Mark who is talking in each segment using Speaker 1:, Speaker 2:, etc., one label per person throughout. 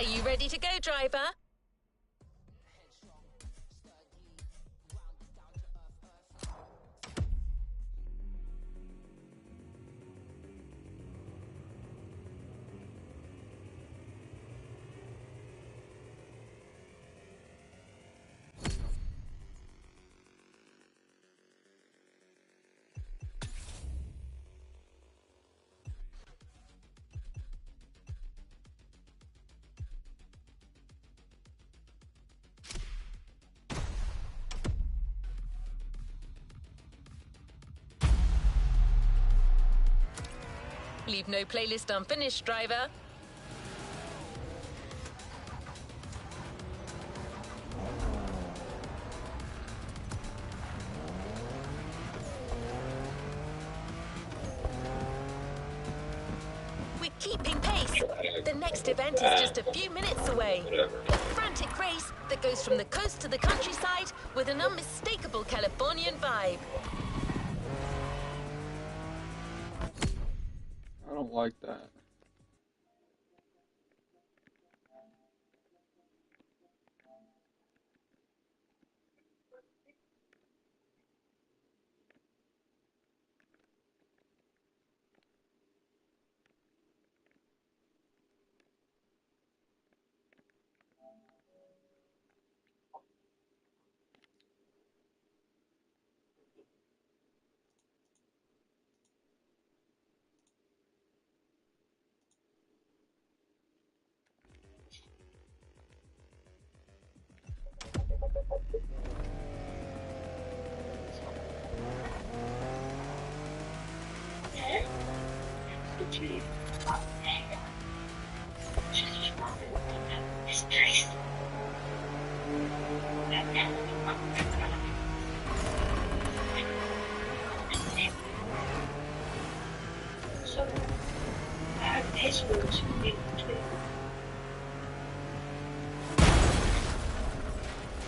Speaker 1: Are you ready to go, driver? Leave no playlist unfinished, driver. We're keeping pace. The next event is just a few minutes away. A frantic race that goes from the coast to the countryside with an unmistakable Californian vibe.
Speaker 2: I don't like that.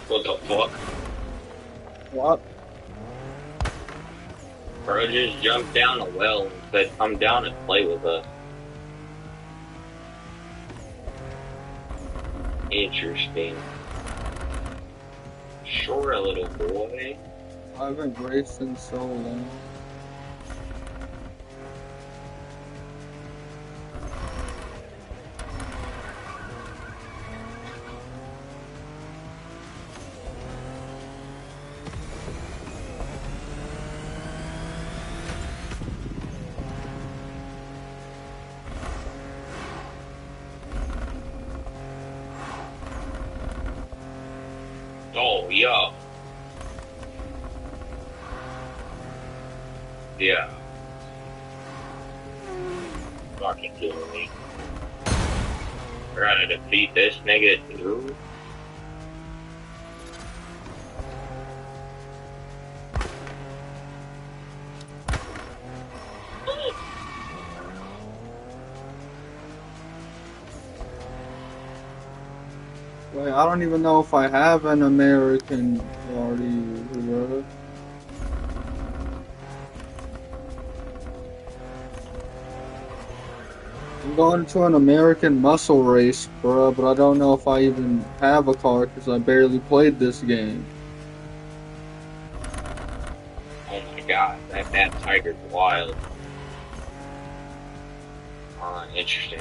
Speaker 3: What the fuck?
Speaker 2: What?
Speaker 3: Bro just jumped down a well and said, come down and play with us. Interesting. Sure, little boy.
Speaker 2: I haven't raced in so long.
Speaker 3: Oh, yeah. Yeah. Fucking killing me. We're gonna defeat this nigga too.
Speaker 2: Wait, I don't even know if I have an American party. I'm going to an American muscle race, bruh, but I don't know if I even have a car because I barely played this game.
Speaker 3: Oh my god, that tiger's wild. Interesting.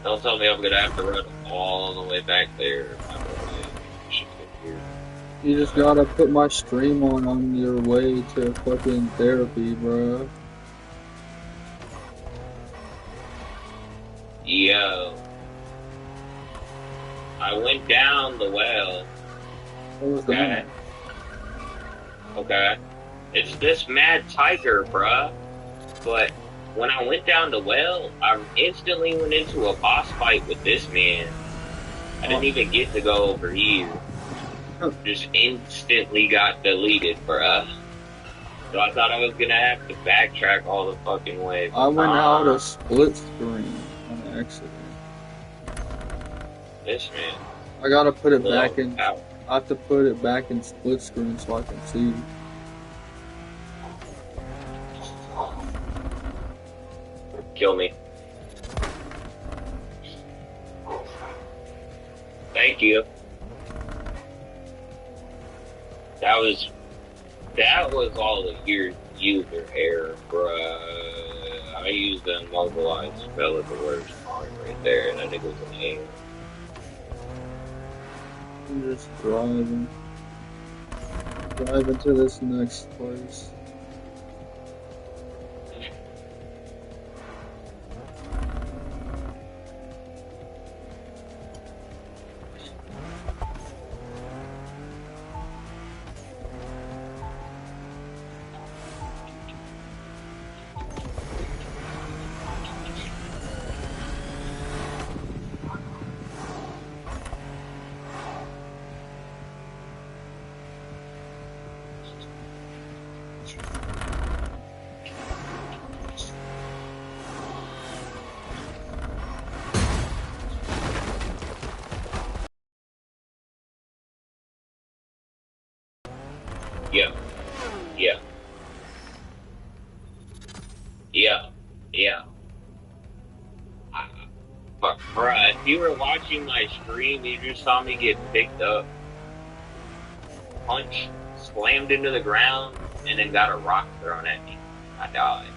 Speaker 3: Don't tell me I'm gonna have to run all the way back there.
Speaker 2: You just gotta put my stream on your way to fucking therapy, bruh.
Speaker 3: Yo. I went down the well.
Speaker 2: What was that?
Speaker 3: Okay. It's this mad tiger, bruh. But when I went down the well, I instantly went into a boss fight with this man. I didn't even get to go over here. Just instantly got deleted, bruh. So I thought I was gonna have to backtrack all the fucking way.
Speaker 2: I went out a split screen on accident.
Speaker 3: This man.
Speaker 2: I gotta put it back in. I have to put it back in split screen so I can see.
Speaker 3: Kill me. Thank you. That was all the user error, bruh. I used the immobilized spell at the worst part right there, and I think it was an A.
Speaker 2: I'm just driving to this next place.
Speaker 3: Yeah. Yeah. Yeah. Yeah. But, bruh, if you were watching my stream, you just saw me get picked up, punched, slammed into the ground, and then got a rock thrown at me. I died.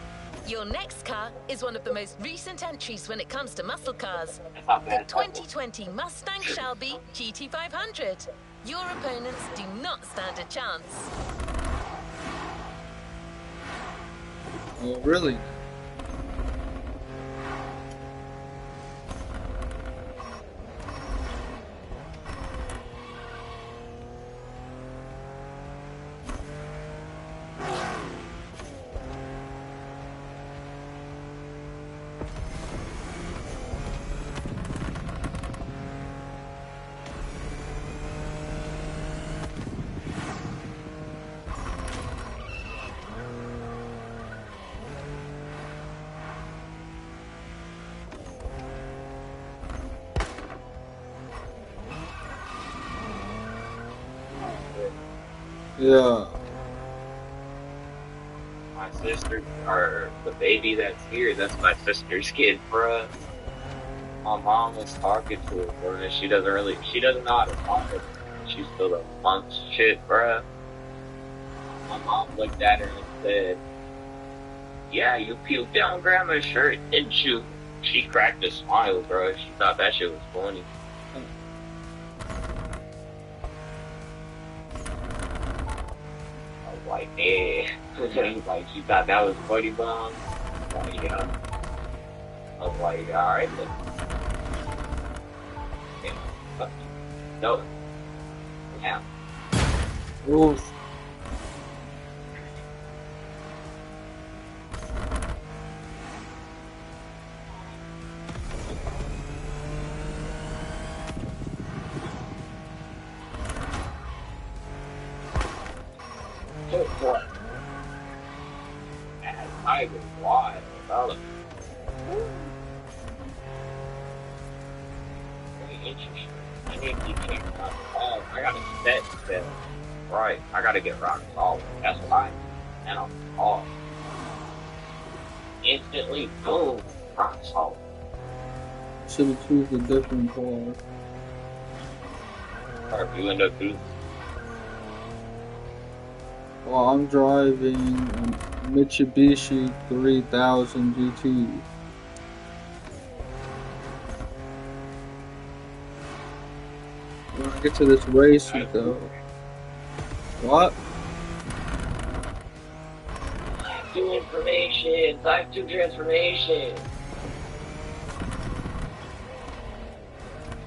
Speaker 1: Your next car is one of the most recent entries when it comes to muscle cars.
Speaker 3: That's not
Speaker 1: The
Speaker 3: bad.
Speaker 1: 2020 Mustang Shelby GT500. Your opponents do not stand a chance.
Speaker 2: Oh, really? Yeah.
Speaker 3: My sister, or the baby that's here, that's my sister's kid, bruh. My mom was talking to her, bruh. She doesn't know how to talk to her. She's still a month shit, bruh. My mom looked at her and said, "Yeah, you puked down grandma's shirt, didn't you?" She cracked a smile, bruh. She thought that shit was funny. I was like, eh. Like, she thought that was funny, mom. Like, yeah. I was like, alright then. Yeah, fuck you. No. Yeah.
Speaker 2: Oof.
Speaker 3: Man, I was wild about it. Very interesting. I need to check out I got a set spell. Right, I gotta get rock solid. That's what I and I'm off. Instantly, boom, rock solid.
Speaker 2: Should have chosen a different car.
Speaker 3: Or if you end up doing
Speaker 2: Well, I'm driving a Mitsubishi 3000 GT. When I get to this race, though. What?
Speaker 3: Type 2 information, type 2 transformation.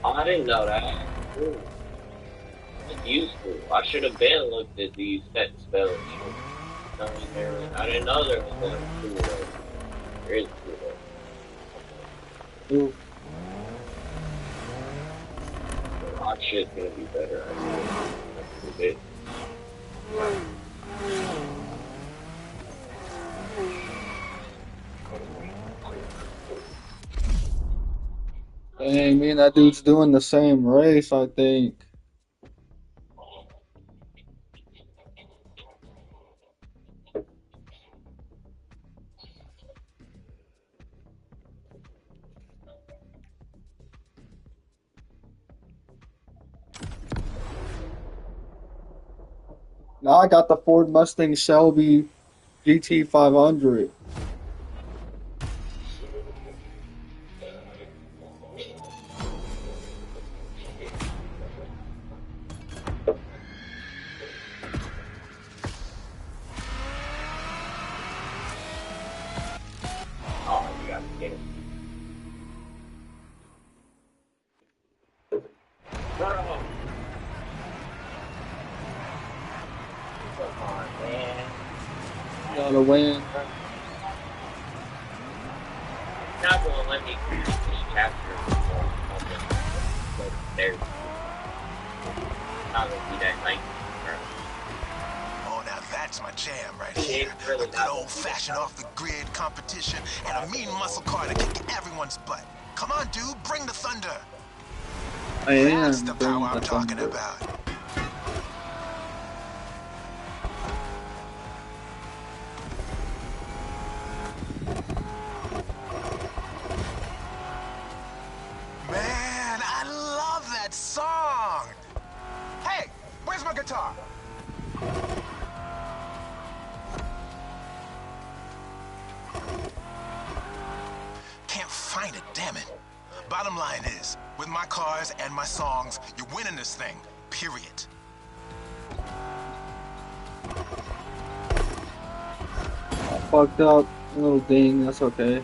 Speaker 3: Oh, I didn't know that. Ooh. It's useful. I should have been looked at these set spells. I didn't know there was one tool. There is a tool.
Speaker 2: Ooh.
Speaker 3: The rock shit's gonna be better. I think. That's a bit.
Speaker 2: Dang, me and that dude's doing the same race, I think. Now I got the Ford Mustang Shelby GT 500.
Speaker 3: Oh, you gotta get it. Bro. Come on, man.
Speaker 2: Gotta win.
Speaker 3: Not gonna let me finish this chapter before there's not gonna be that night, bro.
Speaker 4: Oh, now that's my jam right
Speaker 3: It's
Speaker 4: here.
Speaker 3: really
Speaker 4: A good
Speaker 3: not
Speaker 4: old-fashioned off-the-grid competition and a mean muscle car to kick everyone's butt. Come on, dude, bring the thunder.
Speaker 2: I am
Speaker 4: That's the power
Speaker 2: bringing
Speaker 4: I'm
Speaker 2: the
Speaker 4: talking
Speaker 2: thunder.
Speaker 4: about. Man, I love that song. Hey, where's my guitar? Can't find it, damn it. Bottom line is, with my cars and my songs, you're winning this thing, period.
Speaker 2: I fucked up. A little ding, that's okay.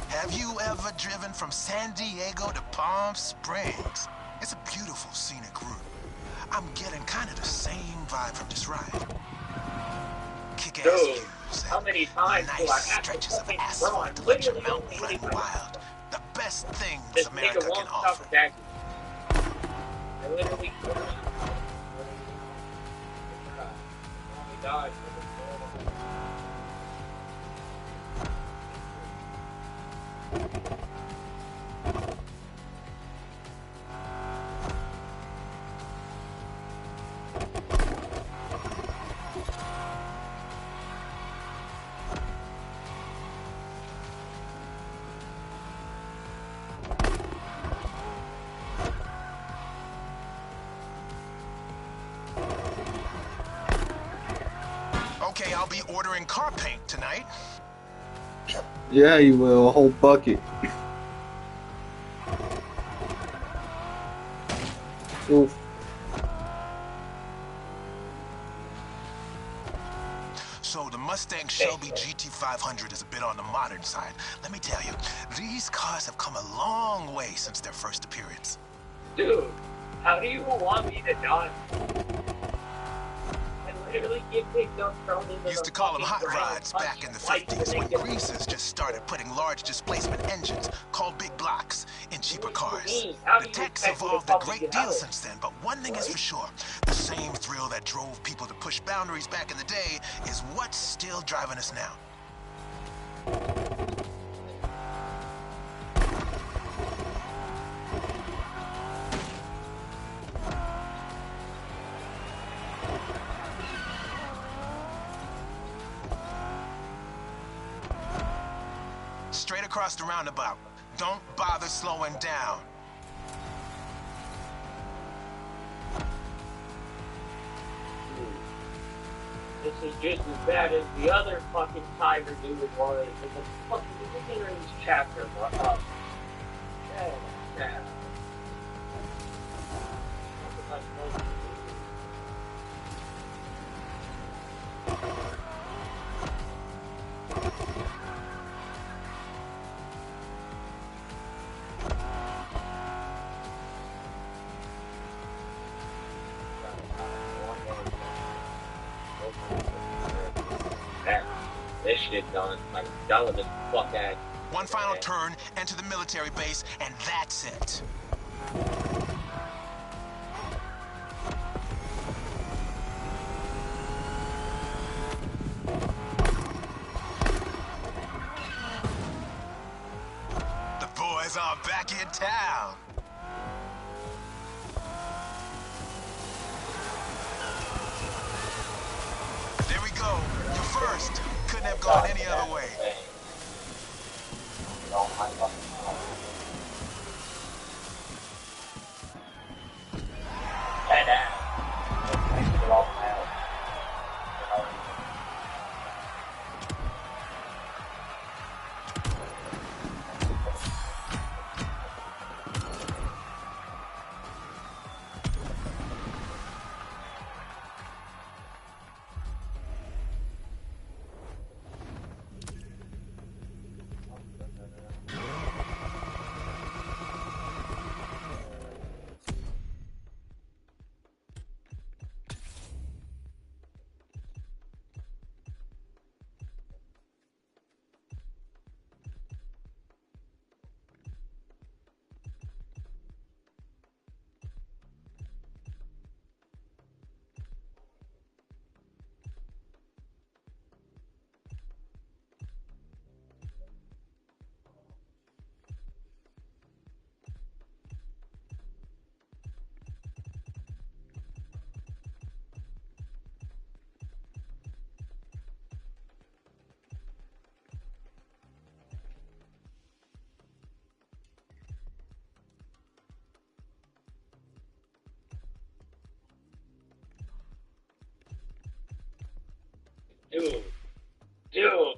Speaker 4: Have you ever driven from San Diego to Palm Springs? It's a beautiful scenic route. I'm getting kind of the same vibe from this ride. Kick-ass
Speaker 3: Dude,
Speaker 4: views
Speaker 3: how
Speaker 4: and
Speaker 3: many times do I
Speaker 4: nice
Speaker 3: have to
Speaker 4: stretches of
Speaker 3: fucking
Speaker 4: asphalt
Speaker 3: run?
Speaker 4: to let your
Speaker 3: Literally
Speaker 4: mouth
Speaker 3: only
Speaker 4: run
Speaker 3: hitting my
Speaker 4: wild. The best things
Speaker 3: this
Speaker 4: America
Speaker 3: nigga
Speaker 4: can
Speaker 3: won't stop
Speaker 4: offer.
Speaker 3: attacking. I literally died.
Speaker 4: Okay, I'll be ordering car paint tonight.
Speaker 2: Yeah, you will. A whole bucket. Oof.
Speaker 4: So the Mustang Shelby GT500 is a bit on the modern side. Let me tell you, these cars have come a long way since their first appearance.
Speaker 3: Dude, how do you want me to die? I literally get picked up, thrown into
Speaker 4: Used
Speaker 3: the
Speaker 4: to call them
Speaker 3: fucking
Speaker 4: hot
Speaker 3: ground,
Speaker 4: rods back in the
Speaker 3: punched
Speaker 4: 50s
Speaker 3: twice,
Speaker 4: when
Speaker 3: and they
Speaker 4: greasers just started putting large displacement engines called big blocks in cheaper cars.
Speaker 3: How
Speaker 4: The
Speaker 3: do you
Speaker 4: tech's
Speaker 3: expect me to
Speaker 4: evolved a
Speaker 3: fucking
Speaker 4: great
Speaker 3: get
Speaker 4: deal
Speaker 3: out?
Speaker 4: since then, but one thing is for sure, the same thrill that drove people to push boundaries back in the day is what's still driving us now. Straight across the roundabout. Don't bother slowing down.
Speaker 3: This is just as bad as the other fucking tiger dude was in the fucking beginning of this chapter, bro. Yeah. This shit done. Like, done with this fuck ass.
Speaker 4: One final turn, enter the military base, and that's it. The boys are back in town. There we go. You're first. Couldn't have gone any other way.
Speaker 3: Dude,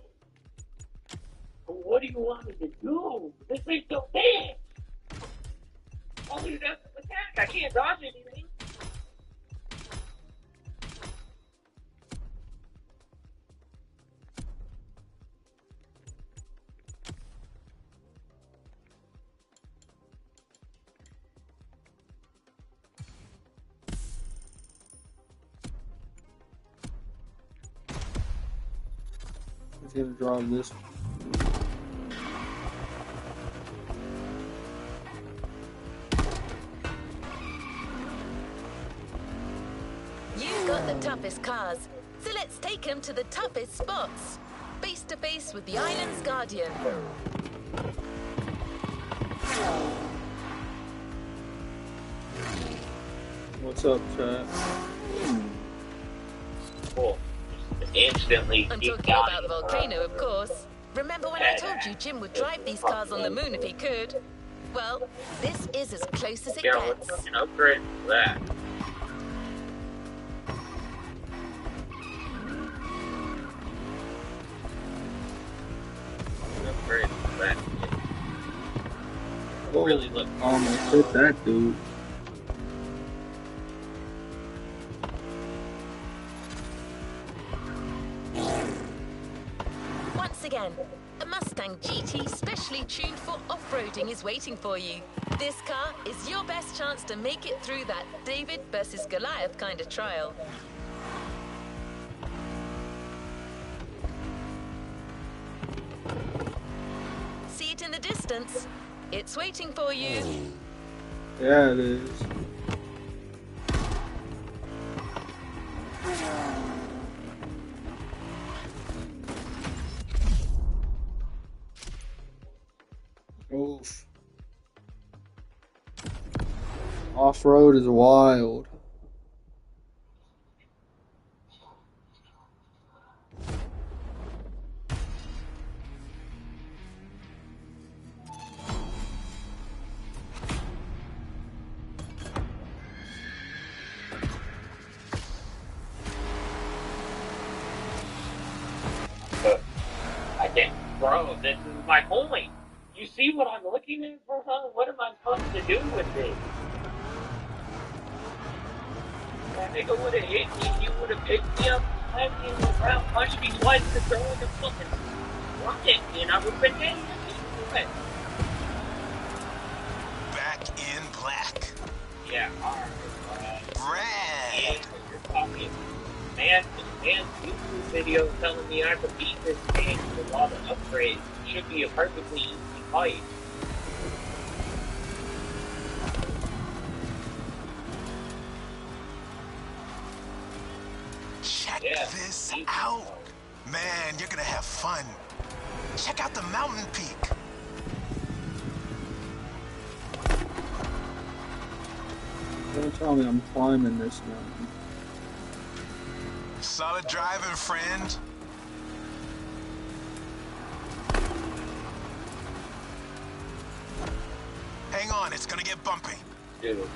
Speaker 3: what do you want me to do? This thing's so big. All these guys attack. I can't dodge anything.
Speaker 2: He's gonna drive this.
Speaker 1: You've got the toughest cars, so let's take them to the toughest spots. Face to face with the island's guardian.
Speaker 2: What's up, chat?
Speaker 3: Cool. Instantly.
Speaker 1: I'm talking about the volcano, of course. Remember when I told you Jim would drive these cars on the moon if he could? Well, this is as close as it
Speaker 3: Let's
Speaker 1: gets.
Speaker 3: fucking upgrade that. Upgrade that.
Speaker 2: Oh,
Speaker 3: Really look.
Speaker 2: almost hit that dude.
Speaker 1: Once again, a Mustang GT specially tuned for off-roading is waiting for you. This car is your best chance to make it through that David versus Goliath kind of trial. See it in the distance? It's waiting for you.
Speaker 2: Yeah, it is. Oof. Off-road is wild.
Speaker 3: I can't. Bro, this is my point. You see what I'm looking at, bro? What am I supposed to do with this? That nigga would have hit me. He would have picked me up, slammed me in the ground, punched me twice, and thrown the fucking rocket, and I would have been dead.
Speaker 4: Back in black.
Speaker 3: Yeah, alright.
Speaker 4: Brad.
Speaker 3: Yeah, you're talking. Man, YouTube video telling me I could beat this game with all the upgrades. It should be a perfectly easy fight.
Speaker 4: Check this out. Man, you're gonna have fun. Check out the mountain peak.
Speaker 2: Don't tell me I'm climbing this mountain.
Speaker 4: Solid driving, friend. on, it's gonna get bumpy.
Speaker 3: Dude,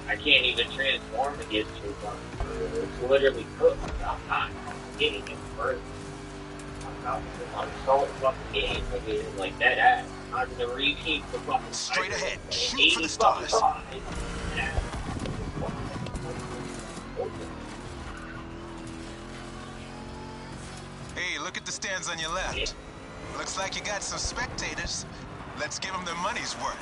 Speaker 3: I can't even transform against you. It's literally cooked. I'm not getting it further. I'm so fucking game again, like that ass. I'm gonna repeat the fucking
Speaker 4: straight ahead. Shoot for the stars. Hey, look at the stands on your left. Looks like you got some spectators. Let's give them their money's worth.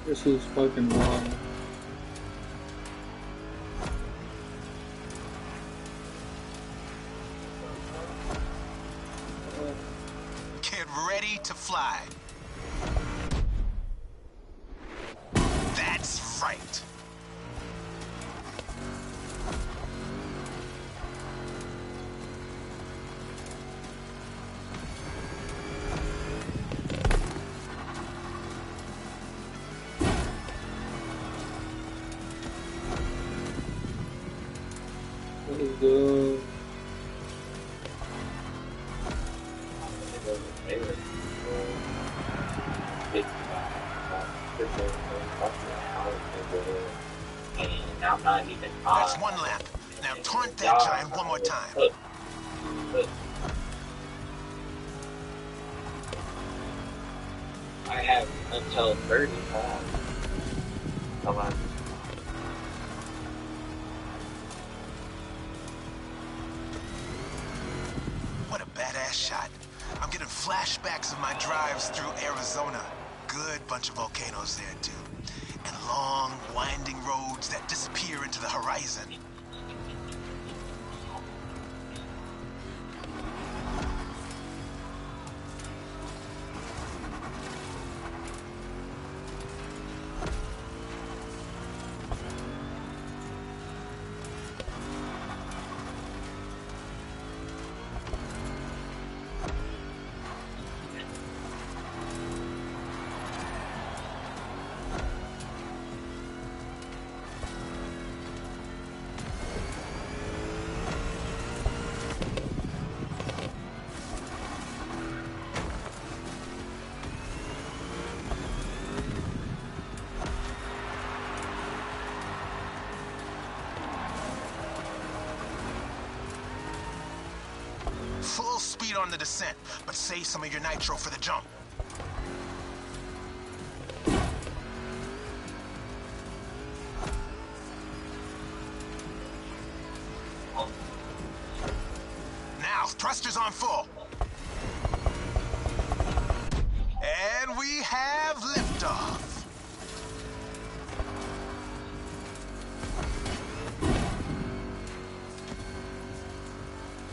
Speaker 2: This is fucking wrong.
Speaker 4: Get ready to fly. That's right.
Speaker 2: Let's go.
Speaker 3: And I'm not even
Speaker 4: That's one lap. Now taunt that giant one more time.
Speaker 3: I have until 30. Come on.
Speaker 4: What a badass shot. I'm getting flashbacks of my drives through Arizona. Good bunch of volcanoes there, too. And long, winding roads that disappear into the horizon. Full speed on the descent, but save some of your nitro for the jump. Now, thrusters on full. And we have liftoff.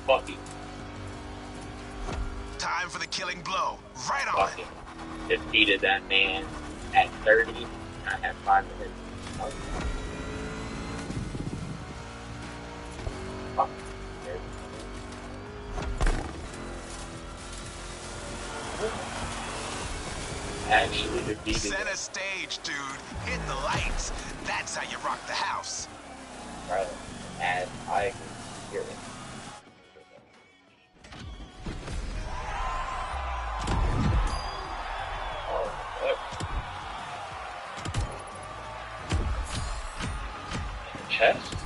Speaker 3: Fuck you.
Speaker 4: Time for the killing blow. Right on.
Speaker 3: Fucking defeated that man at 30. I have 5 minutes. Fuck. Actually defeated.
Speaker 4: Center stage, dude. Hit the lights. That's how you rock the house.
Speaker 3: Right. And I can hear it. Chest?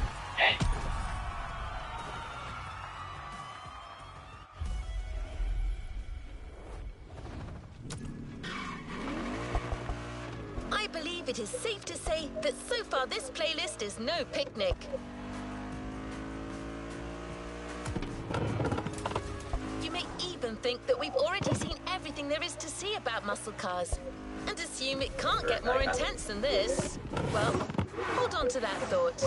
Speaker 1: I believe it is safe to say that so far this playlist is no picnic. You may even think that we've already seen everything there is to see about muscle cars, and assume it can't get more intense than this. Well, hold on to that thought.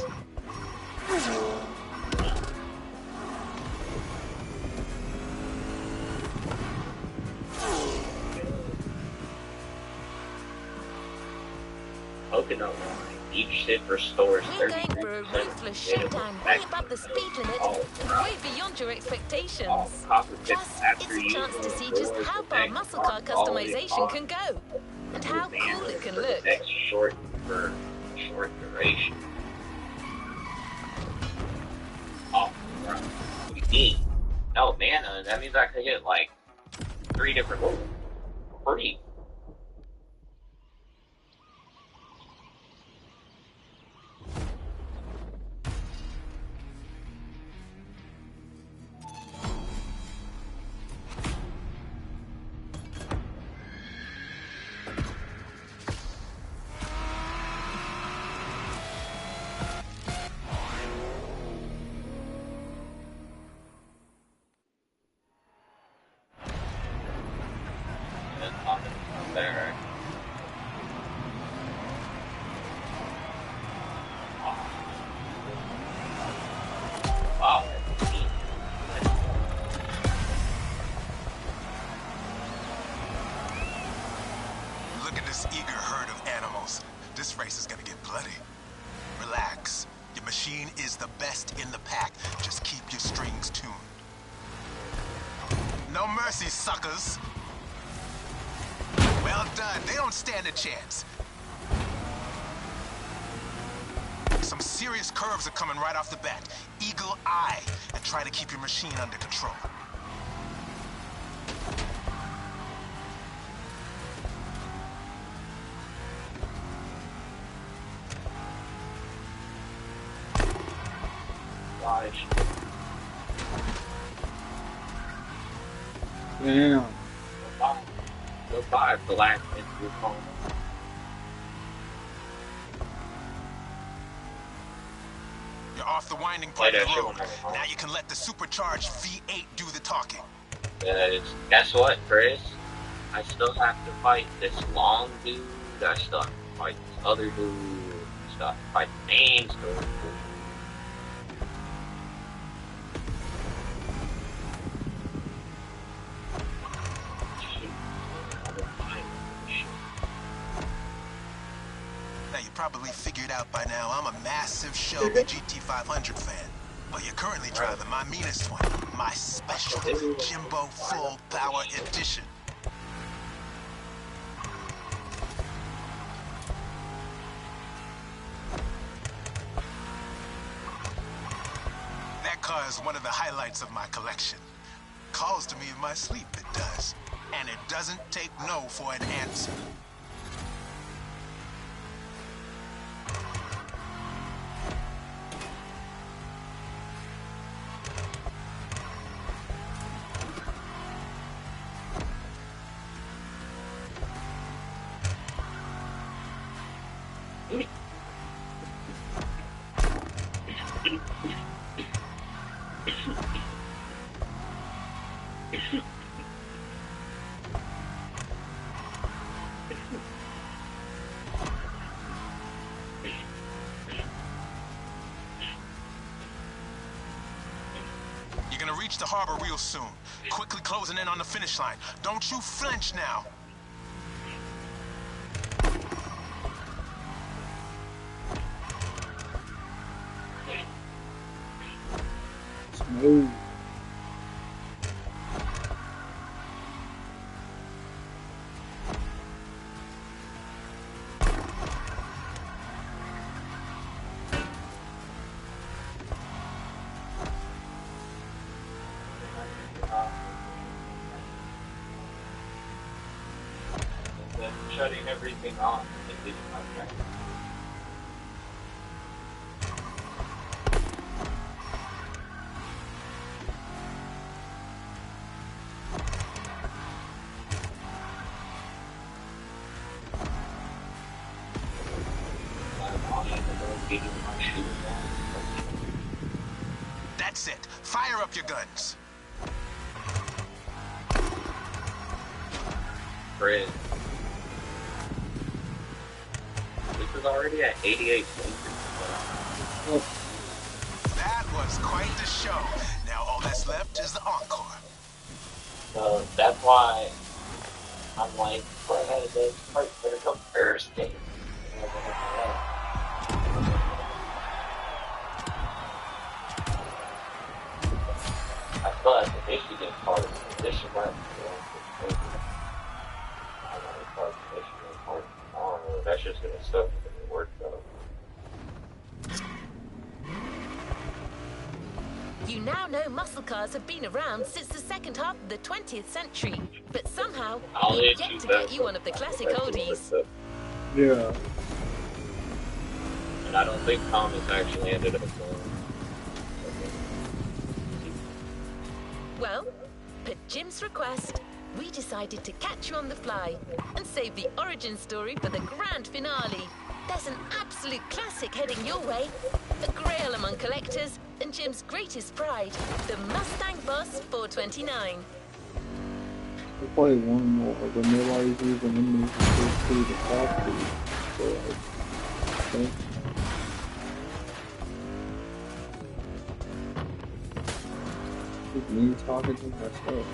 Speaker 3: Coconut wine. Each sip restores 33%.
Speaker 1: We're going for a ruthless showdown way above the speed limit, way beyond your expectations. Plus, it's a chance to see just how far muscle car customization can go, and how cool it can look.
Speaker 3: Next short for short duration. Oh, right. 15. No, mana, that means I could hit like 3 different moves. Free. There. Wow.
Speaker 4: Look at this eager herd of animals. This race is gonna get bloody. Relax. Your machine is the best in the pack. Just keep your strings tuned. No mercy, suckers. Well done. They don't stand a chance. Some serious curves are coming right off the bat. Eagle eye, and try to keep your machine under control.
Speaker 3: Gosh.
Speaker 2: Damn.
Speaker 3: Goodbye, black and blue phone.
Speaker 4: You're off the winding part of the road. Now you can let the supercharged V8 do the talking.
Speaker 3: Guess what, Chris? I still have to fight this long dude. I still have to fight this other dude. I still have to fight the main story.
Speaker 4: Now you probably figured out by now I'm a massive Shelby GT500 fan. But you're currently driving my meanest one, my special Jimbo Full Power Edition. That car is one of the highlights of my collection. Calls to me in my sleep, it does. And it doesn't take no for an answer. You're gonna reach the harbor real soon. Quickly closing in on the finish line. Don't you flinch now.
Speaker 2: Smooth.
Speaker 3: Shutting everything off and leaving my track.
Speaker 4: That's it. Fire up your guns.
Speaker 3: Fred. This is already at 88 points.
Speaker 2: Oh,
Speaker 4: That was quite the show. Now all that's left is the encore.
Speaker 3: So that's why I'm like, Fred, this part better come first. I still have the Michigan part of the position left. That's just gonna stuff in the work though.
Speaker 1: You now know muscle cars have been around since the second half of the 20th century, but somehow
Speaker 3: I'll
Speaker 1: we've
Speaker 3: hit
Speaker 1: yet
Speaker 3: you
Speaker 1: to
Speaker 3: back
Speaker 1: get you one of the classic oldies.
Speaker 2: Yeah.
Speaker 3: And I don't think Thomas actually ended up going.
Speaker 1: Well, per Jim's request, we decided to catch you on the fly and save the origin story for the grand finale. There's an absolute classic heading your way, a grail among collectors, and Jim's greatest pride, the Mustang Boss 429.
Speaker 2: I'll play one more, but nobody's even in these first two to talk to. So, okay. It's me talking to myself.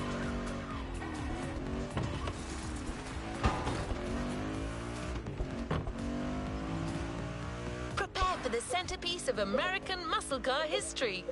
Speaker 1: Prepare for the centerpiece of American muscle car history.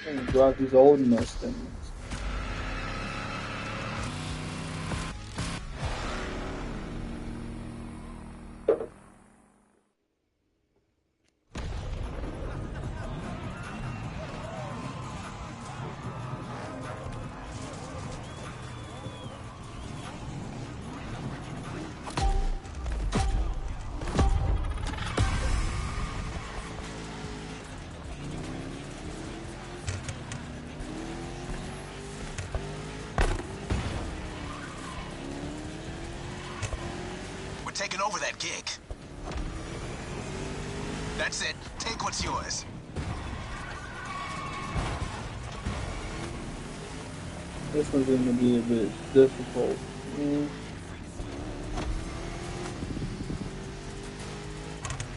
Speaker 2: I'm gonna drive these old Mustangs.
Speaker 4: Taking over that gig. That's it. Take what's yours.
Speaker 2: This one's gonna be a bit difficult.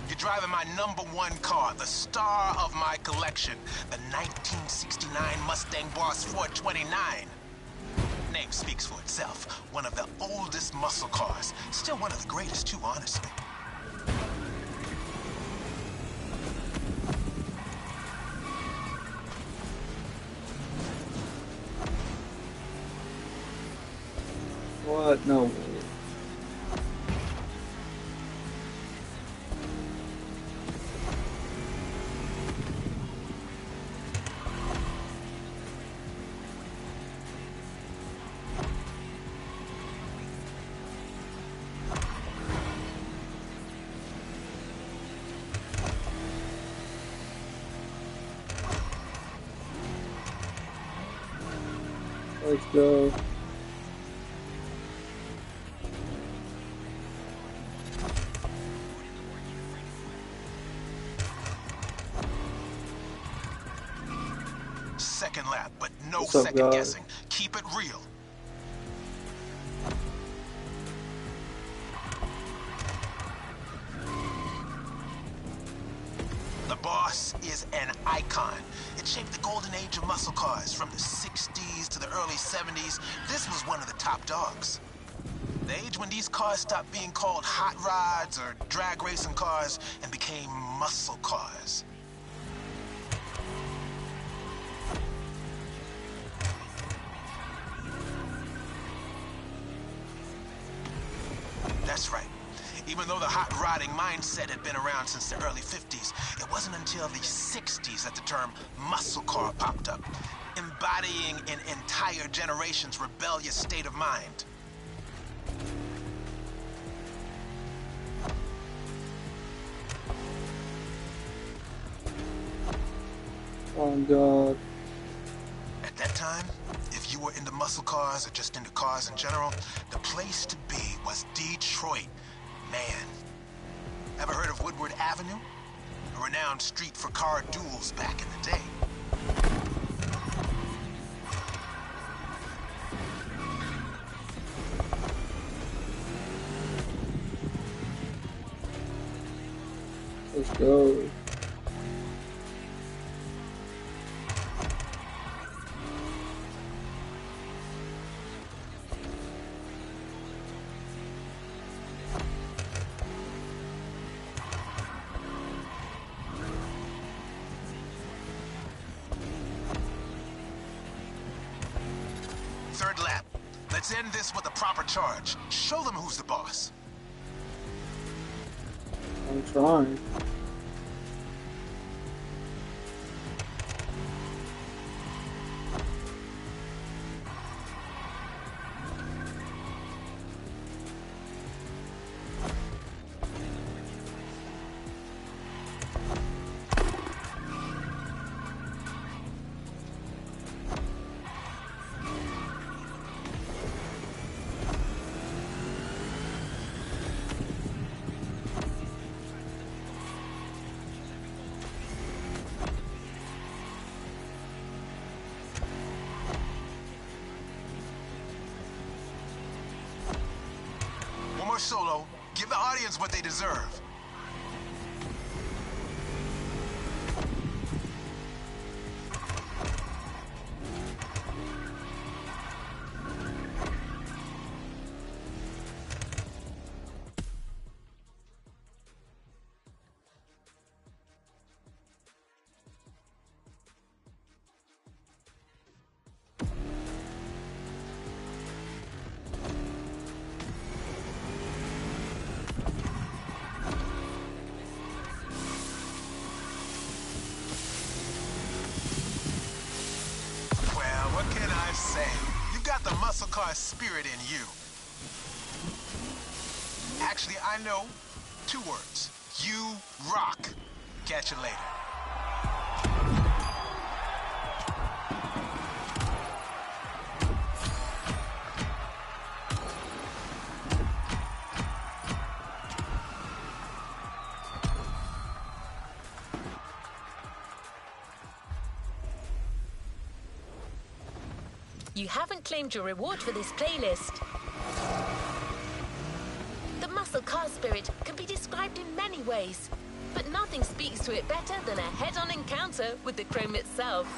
Speaker 4: You're driving my #1 car, the star of my collection, the 1969 Mustang Boss 429. Name speaks for itself. One of the oldest muscle cars. Still one of the greatest too, honestly.
Speaker 2: What? No. Let's go.
Speaker 4: Second lap, but no
Speaker 2: What's up,
Speaker 4: second
Speaker 2: guys?
Speaker 4: guessing. Keep it real. The Boss is an icon. It shaped the golden age of muscle cars from the 60s to the early 70s. This was one of the top dogs. The age when these cars stopped being called hot rods or drag racing cars and became muscle cars. That's right. Even though the hot rodding mindset had been around since the early 50s, it wasn't until the 60s that the term muscle car popped up, embodying an entire generation's rebellious state of mind.
Speaker 2: Oh God.
Speaker 4: At that time, if you were into muscle cars or just into cars in general, the place to be was Detroit. Man. Ever heard of Woodward Avenue? A renowned street for car duels back in the day.
Speaker 2: Let's go.
Speaker 4: Third lap. Let's end this with a proper charge. Show them who's the boss.
Speaker 2: I'm trying.
Speaker 4: One more solo. Give the audience what they deserve. What can I say? You've got the muscle car spirit in you. Actually, I know 2 words. You rock. Catch you later.
Speaker 1: You haven't claimed your reward for this playlist. The muscle car spirit can be described in many ways, but nothing speaks to it better than a head-on encounter with the chrome itself.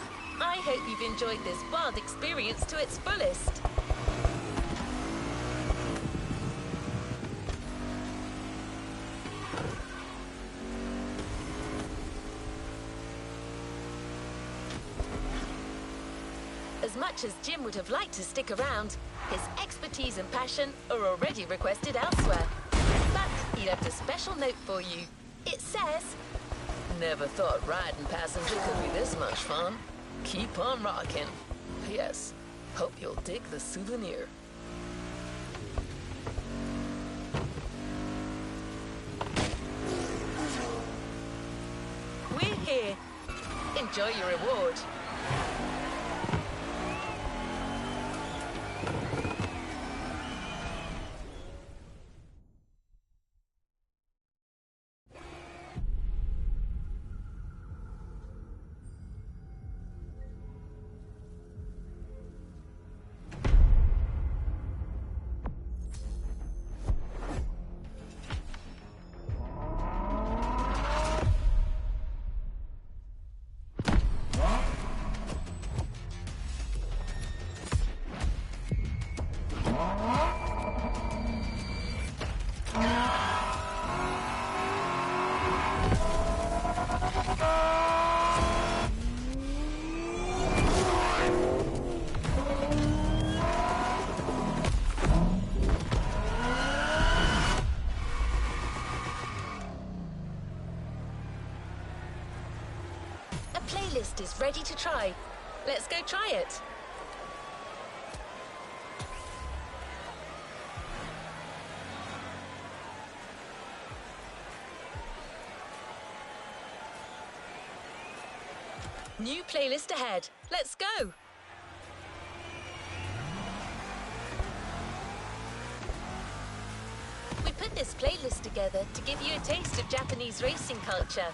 Speaker 1: I hope you've enjoyed this wild experience to its fullest. As much as Jim would have liked to stick around, his expertise and passion are already requested elsewhere. But he left a special note for you. It says, "Never thought riding passenger could be this much fun. Keep on rocking. P.S. Hope you'll dig the souvenir." We're here. Enjoy your reward. Playlist is ready to try. Let's go try it. New playlist ahead. Let's go. We put this playlist together to give you a taste of Japanese racing culture.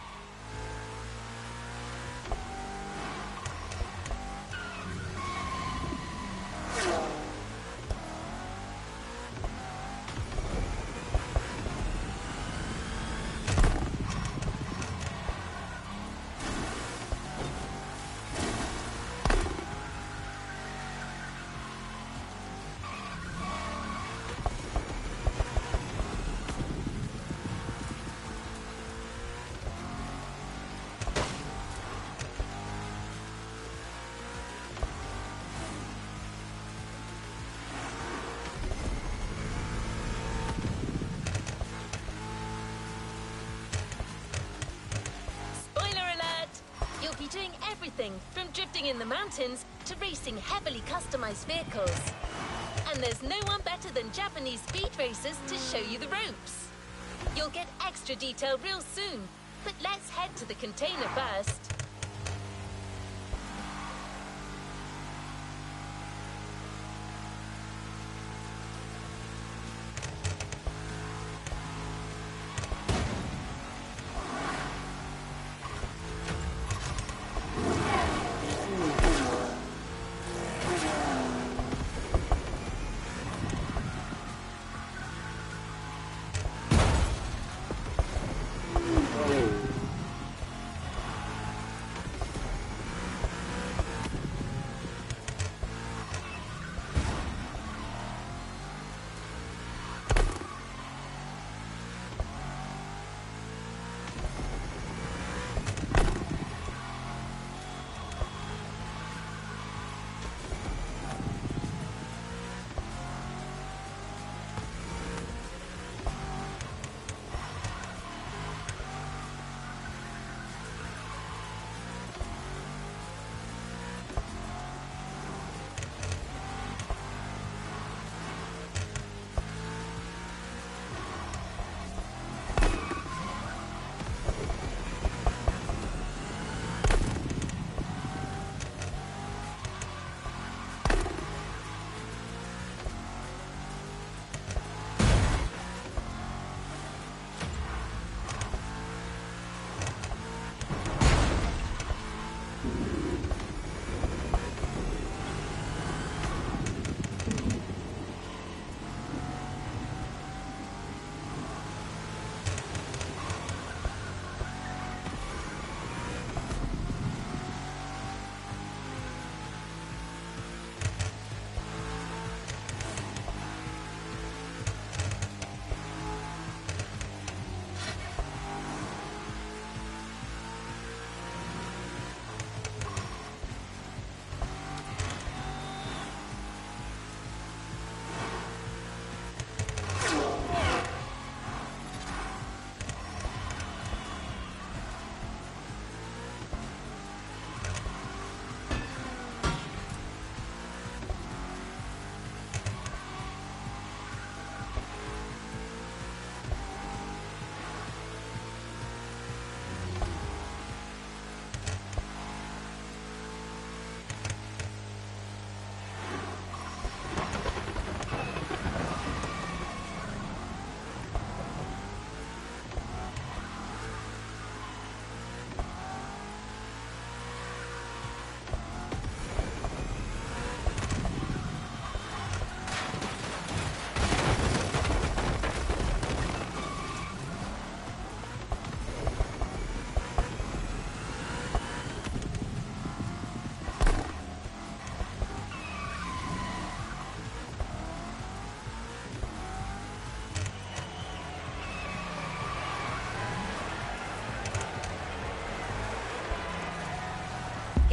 Speaker 1: Doing everything from drifting in the mountains to racing heavily customized vehicles. And there's no one better than Japanese speed racers to show you the ropes. You'll get extra detail real soon, but let's head to the container first.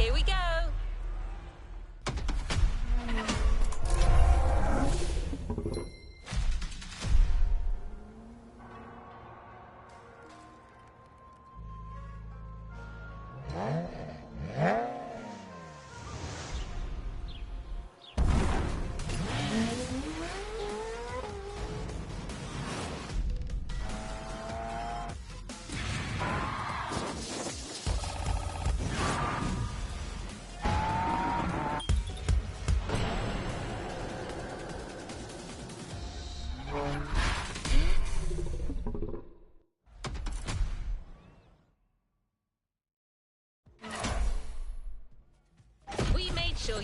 Speaker 1: Here we go.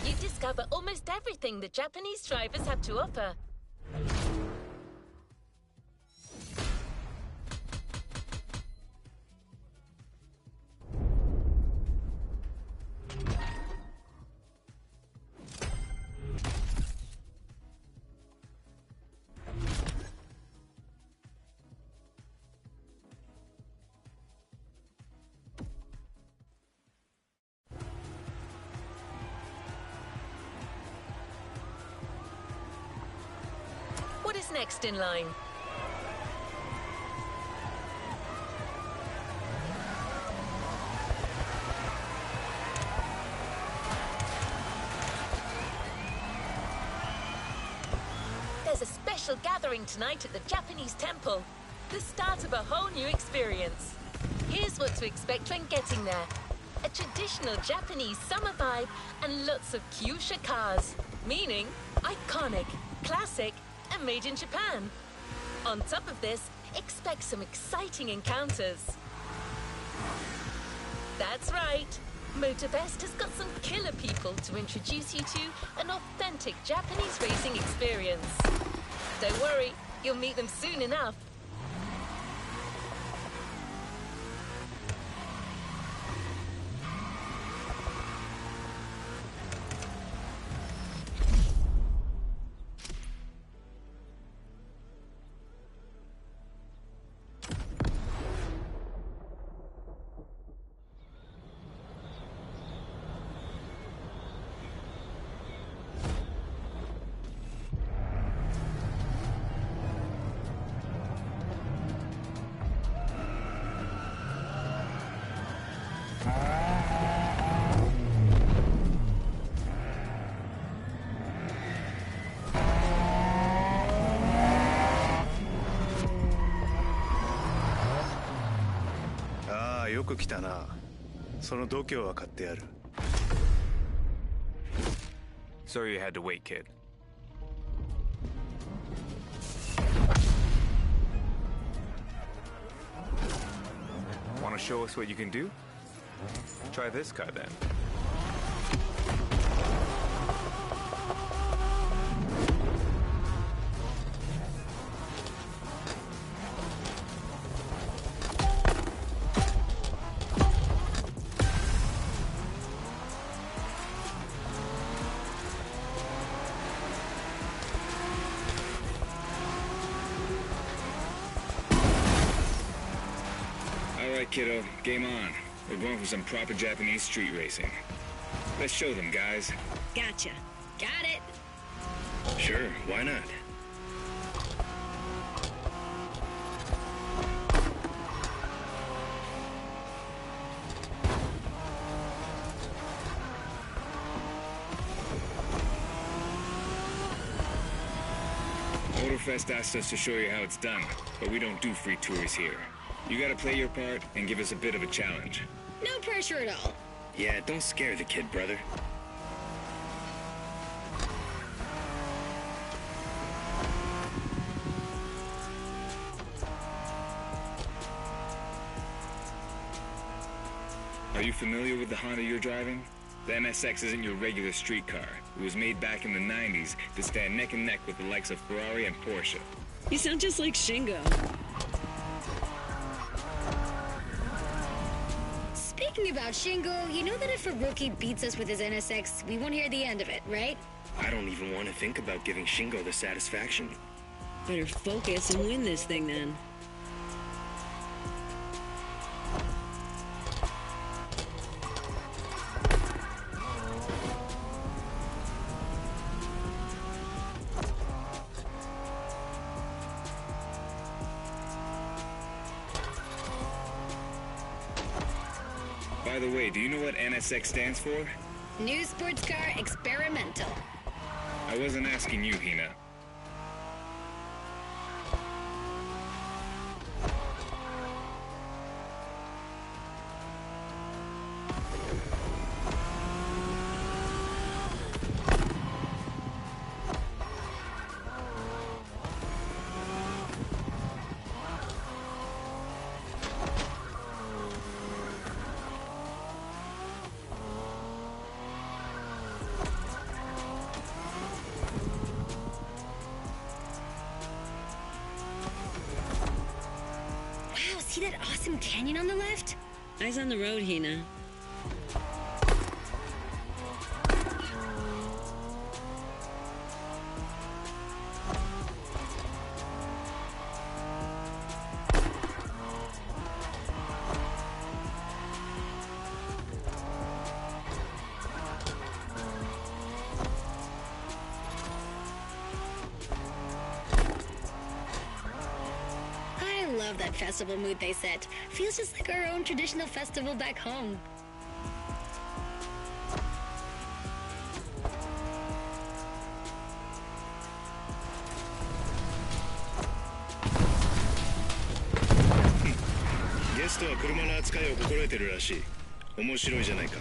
Speaker 1: you discover almost everything the Japanese drivers have to offer. What is next in line? There's a special gathering tonight at the Japanese temple. The start of a whole new experience. Here's what to expect when getting there. A traditional Japanese summer vibe and lots of Kyushu cars. Meaning iconic, classic, and made in Japan. On top of this, expect some exciting encounters. That's right. Motorbest has got some killer people to introduce you to an authentic Japanese racing experience. Don't worry, you'll meet them soon enough.
Speaker 5: Ah, よく来たな。その度胸は買ってやる。Sorry you had to wait, kid. Want to show us what you can do? Try this car then. Alright, kiddo, game on. We're going for some proper Japanese street racing. Let's show them, guys.
Speaker 6: Gotcha. Got it.
Speaker 5: Sure, why not? Motorfest asked us to show you how it's done, but we don't do free tours here. You gotta play your part and give us a bit of a challenge.
Speaker 6: No pressure at all.
Speaker 5: Yeah, don't scare the kid, brother. Are you familiar with the Honda you're driving? The NSX isn't your regular street car. It was made back in the 90s to stand neck and neck with the likes of Ferrari and Porsche.
Speaker 6: You sound just like Shingo. Speaking about Shingo, you know that if a rookie beats us with his NSX, we won't hear the end of it, right?
Speaker 7: I don't even want to think about giving Shingo the satisfaction.
Speaker 6: Better focus and win this thing then.
Speaker 5: By the way, do you know what NSX stands for?
Speaker 6: New sports car experimental.
Speaker 5: I wasn't asking you, Hina.
Speaker 6: some canyon on the left?
Speaker 8: Eyes on the road, Hina.
Speaker 6: I love that festival mood they set. Feels just like our own traditional festival back home.
Speaker 7: Guest は車の扱いを心得てるらしい。面白いじゃないか。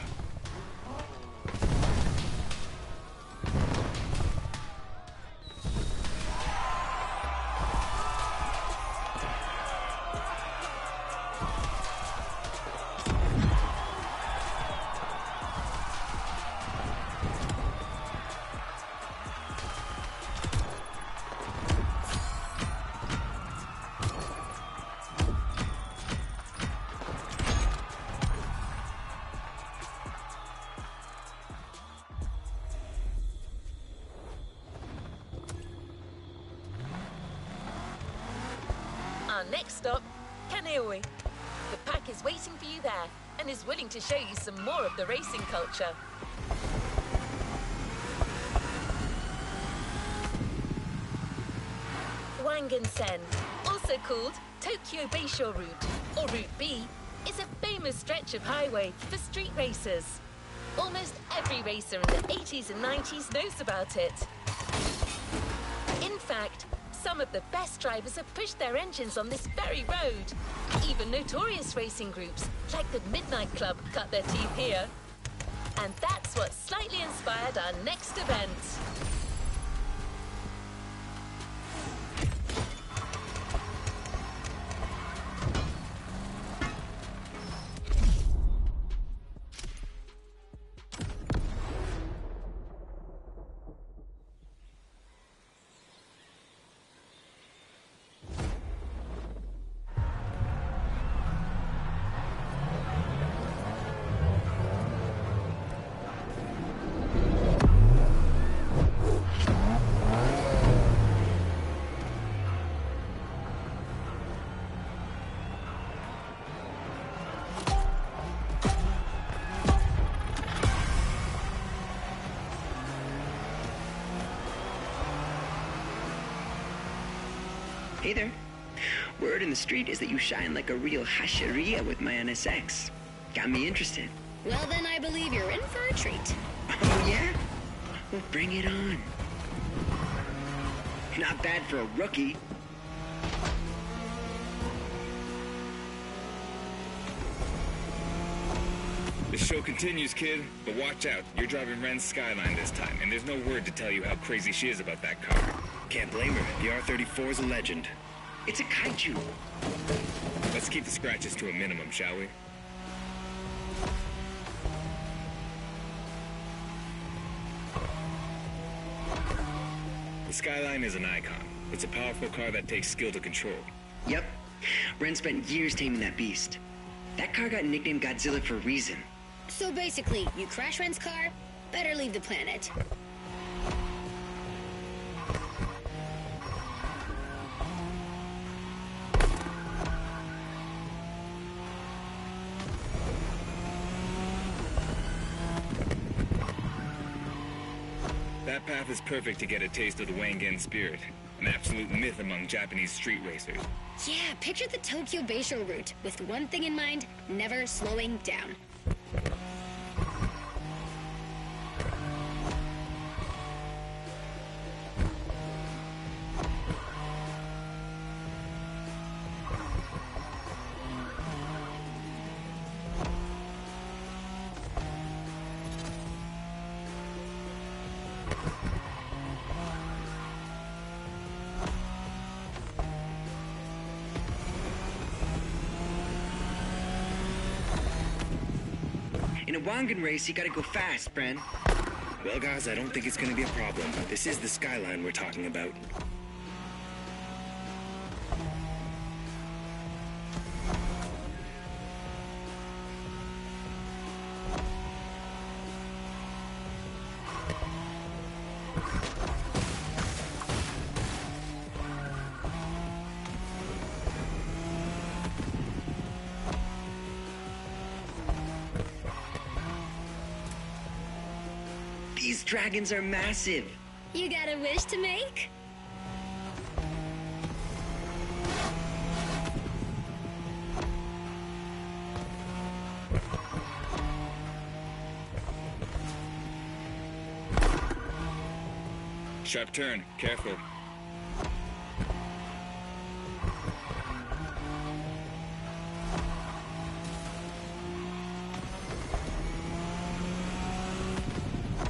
Speaker 1: Our next stop, Kaneohe. The pack is waiting for you there and is willing to show you some more of the racing culture. Wangan-sen, also called Tokyo Bayshore Route, or Route B, is a famous stretch of highway for street racers. Almost every racer in the 80s and 90s knows about it. In fact, some of the best drivers have pushed their engines on this very road. Even notorious racing groups, like the Midnight Club, cut their teeth here. And that's what slightly inspired our next event.
Speaker 9: Hey there. Word in the street is that you shine like a real hasheria with my NSX. Got me interested.
Speaker 6: Well, then I believe you're in for a treat.
Speaker 9: Oh, yeah? Well, bring it on. Not bad for a rookie.
Speaker 5: The show continues, kid, but watch out. You're driving Ren's Skyline this time, and there's no word to tell you how crazy she is about that car.
Speaker 7: Can't blame her. The R-34 is a legend.
Speaker 9: It's a kaiju.
Speaker 5: Let's keep the scratches to a minimum, shall we? The Skyline is an icon. It's a powerful car that takes skill to control.
Speaker 9: Yep. Ren spent years taming that beast. That car got nicknamed Godzilla for a reason.
Speaker 6: So basically, you crash Ren's car, better leave the planet.
Speaker 5: That path is perfect to get a taste of the Wangan spirit, an absolute myth among Japanese street racers.
Speaker 6: Yeah, picture the Tokyo Bayshore route, with one thing in mind, never slowing down.
Speaker 9: In a Wangan race, you gotta go fast, Bren.
Speaker 7: Well, guys, I don't think it's gonna be a problem. This is the Skyline we're talking about.
Speaker 9: These dragons are massive.
Speaker 6: You got a wish to make?
Speaker 5: Sharp turn. Careful.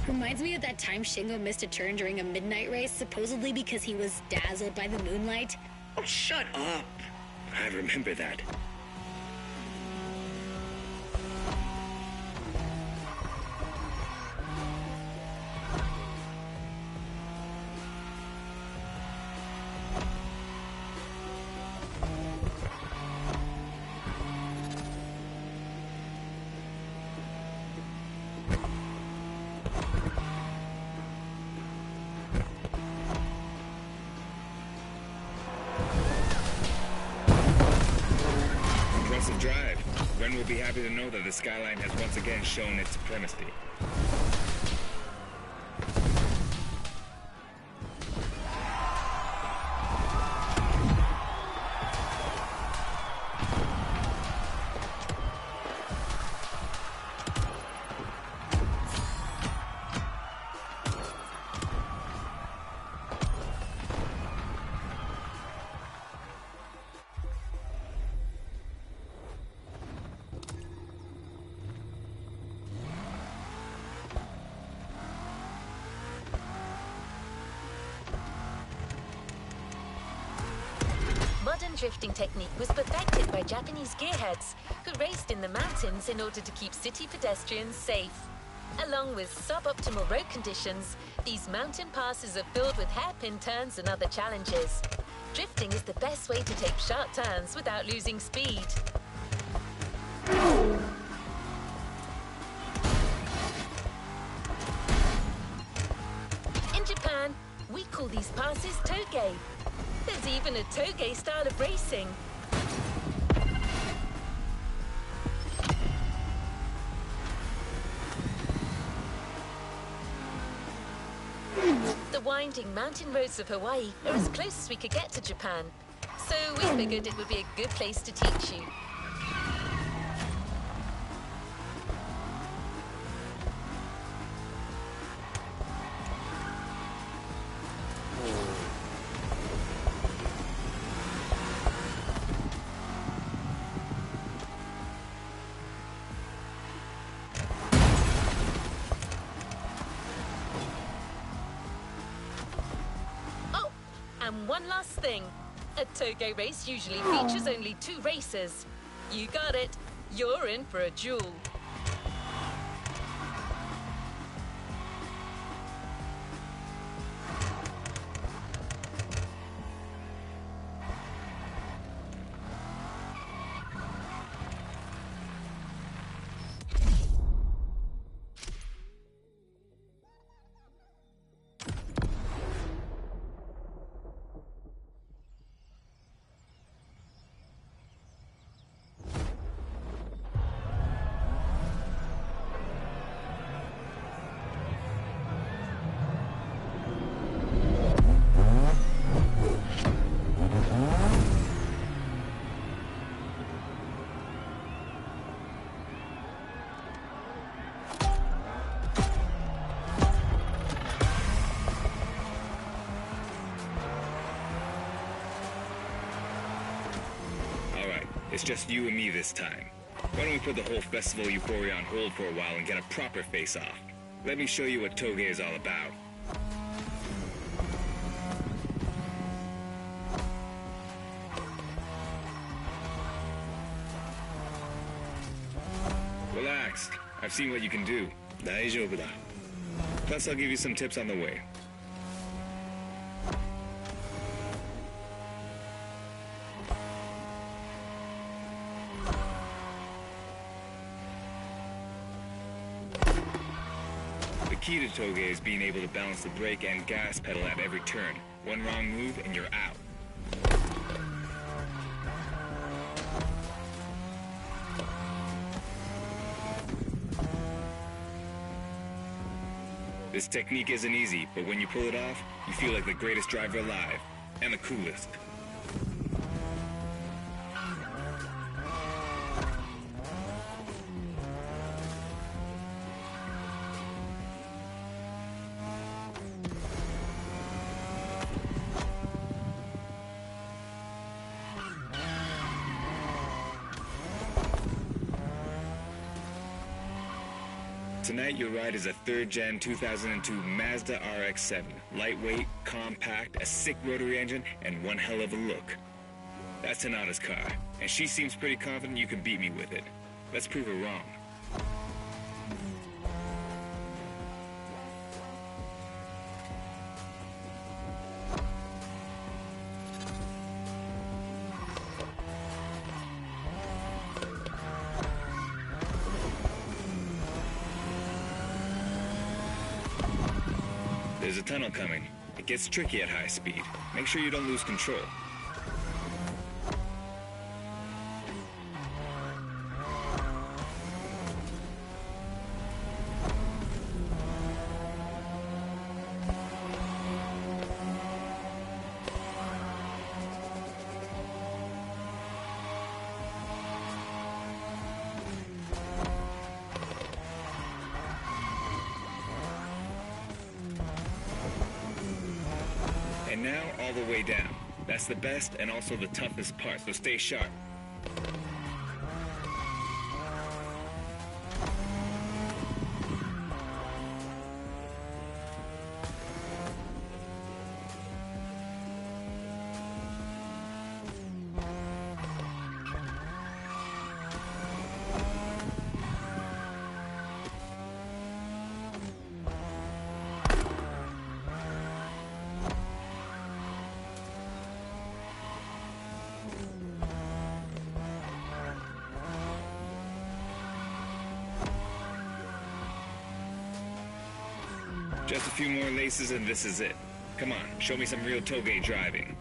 Speaker 6: Reminds me of that time Shingo missed a turn during a midnight race, supposedly because he was dazzled by the moonlight.
Speaker 9: Oh, shut up.
Speaker 7: I remember that.
Speaker 5: Impressive drive. Ren will be happy to know that the Skyline has once again shown its supremacy.
Speaker 1: Modern drifting technique was perfected by Japanese gearheads who raced in the mountains in order to keep city pedestrians safe. Along with suboptimal road conditions, these mountain passes are filled with hairpin turns and other challenges. Drifting is the best way to take sharp turns without losing speed. In Japan, we call these passes toge. There's even a toge style of racing. The winding mountain roads of Hawaii are as close as we could get to Japan, so we figured it would be a good place to teach you. And one last thing. A toge race usually features only 2 racers. You got it. You're in for a duel.
Speaker 5: It's just you and me this time. Why don't we put the whole festival euphoria on hold for a while and get a proper face-off? Let me show you what toge is all about. Relax. I've seen what you can do. 大丈夫だ. Plus, I'll give you some tips on the way. The key to toge is being able to balance the brake and gas pedal at every turn. One wrong move and you're out. This technique isn't easy, but when you pull it off, you feel like the greatest driver alive. And the coolest. Tonight, your ride is a 3rd Gen 2002 Mazda RX-7. Lightweight, compact, a sick rotary engine, and one hell of a look. That's Tanada's car, and she seems pretty confident you can beat me with it. Let's prove her wrong. There's a tunnel coming. It gets tricky at high speed. Make sure you don't lose control. And now, all the way down. That's the best and also the toughest part, so stay sharp. Just a few more laces and this is it. Come on, show me some real toge driving.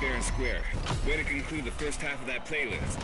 Speaker 5: Fair and square. Way to conclude the first half of that playlist.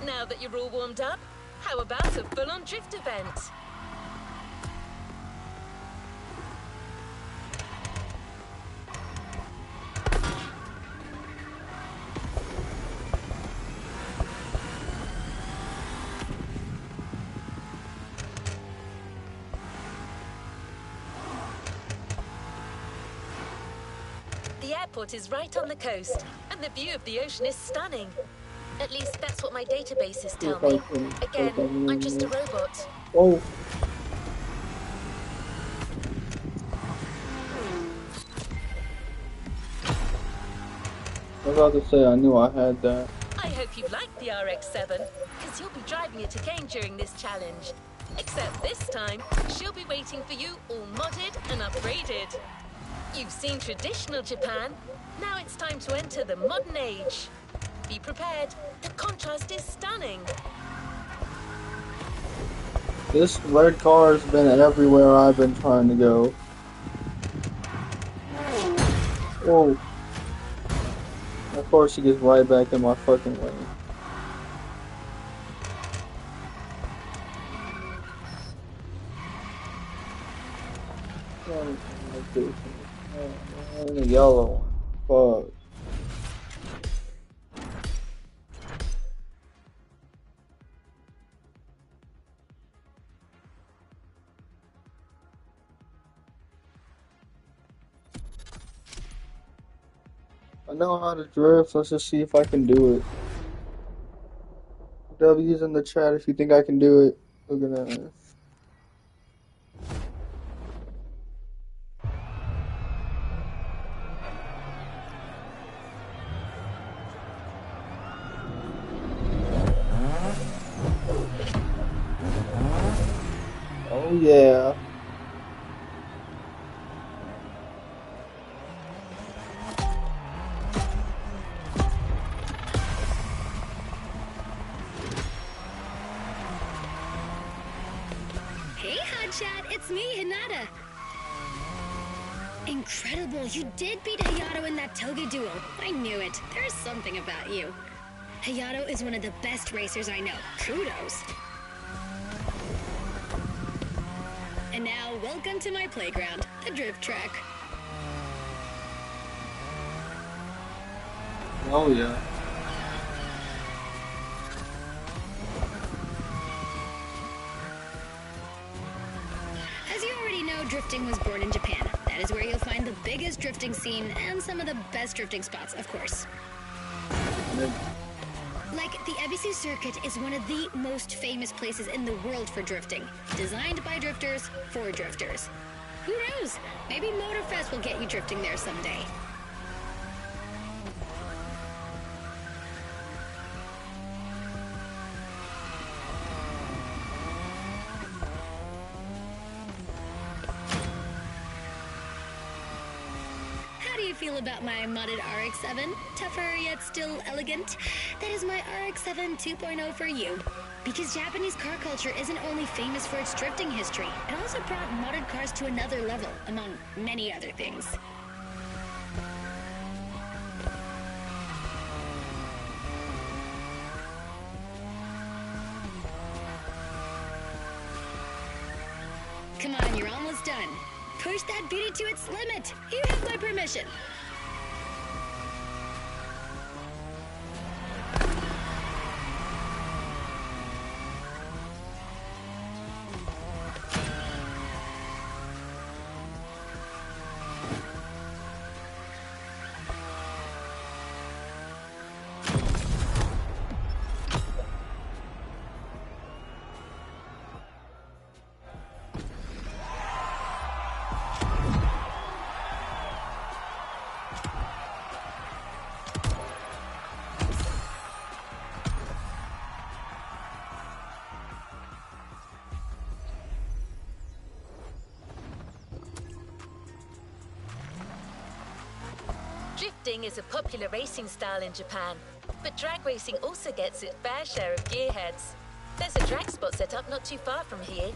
Speaker 1: Now that you're all warmed up, how about a full-on drift event? The airport is right on the coast, and the view of the ocean is stunning. At least that's what my databases tell me. Again, I'm just a robot.
Speaker 2: Oh. I was about to say, I knew I had that.
Speaker 1: I hope you like the RX-7, because you'll be driving it again during this challenge. Except this time, she'll be waiting for you all modded and upgraded. You've seen traditional Japan, now it's time to enter the modern age. Be prepared, the contrast is stunning.
Speaker 2: This red car has been everywhere I've been trying to go. Oh. Of course he gets right back in my fucking lane. And the yellow one. Fuck. I know how to drift. Let's just see if I can do it. W's in the chat if you think I can do it. Look at that. Oh yeah.
Speaker 6: Hey, Hotshot, it's me, Hinata. Incredible, you did beat Hayato in that toga duel. I knew it. There's something about you. Hayato is one of the best racers I know. Kudos. And now, welcome to my playground, the drift track.
Speaker 2: Oh yeah.
Speaker 6: As you already know, drifting was born in Japan. That is where you'll find the biggest drifting scene and some of the best drifting spots, of course. Like, the Ebisu Circuit is one of the most famous places in the world for drifting. Designed by drifters, for drifters. Who knows? Maybe Motorfest will get you drifting there someday. How do you feel about my modded RX-7? Tougher yet still elegant? That is my RX-7 2.0 for you. Because Japanese car culture isn't only famous for its drifting history, it also brought modded cars to another level, among many other things. Come on, you're almost done. Push that beauty to its limit. You have my permission.
Speaker 1: Drifting is a popular racing style in Japan, but drag racing also gets its fair share of gearheads. There's a drag spot set up not too far from here.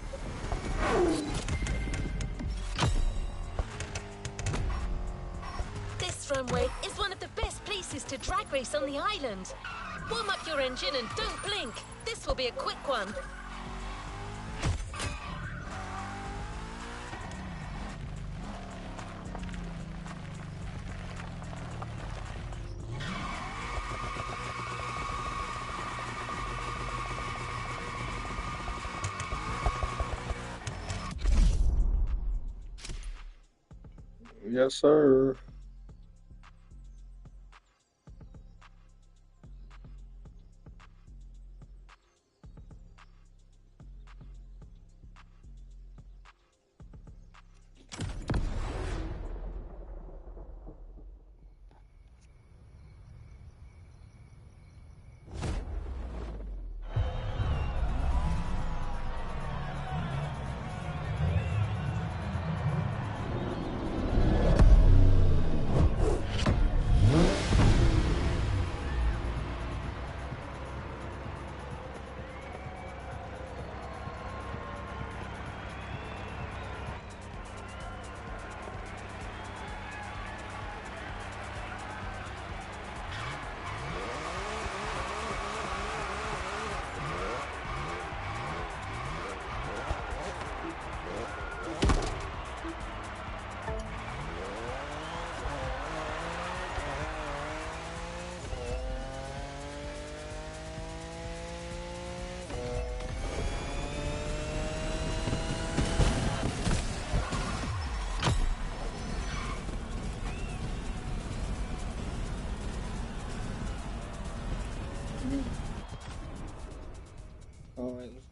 Speaker 1: This runway is one of the best places to drag race on the island. Warm up your engine and don't blink. This will be a quick one.
Speaker 2: Yes, sir.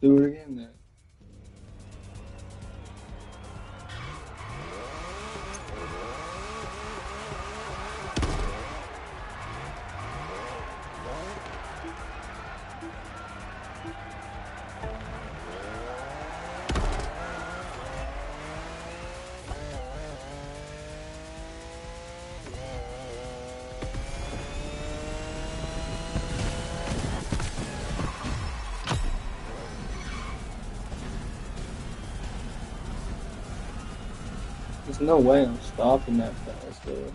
Speaker 2: do it again then. There's no way I'm stopping that fast, though.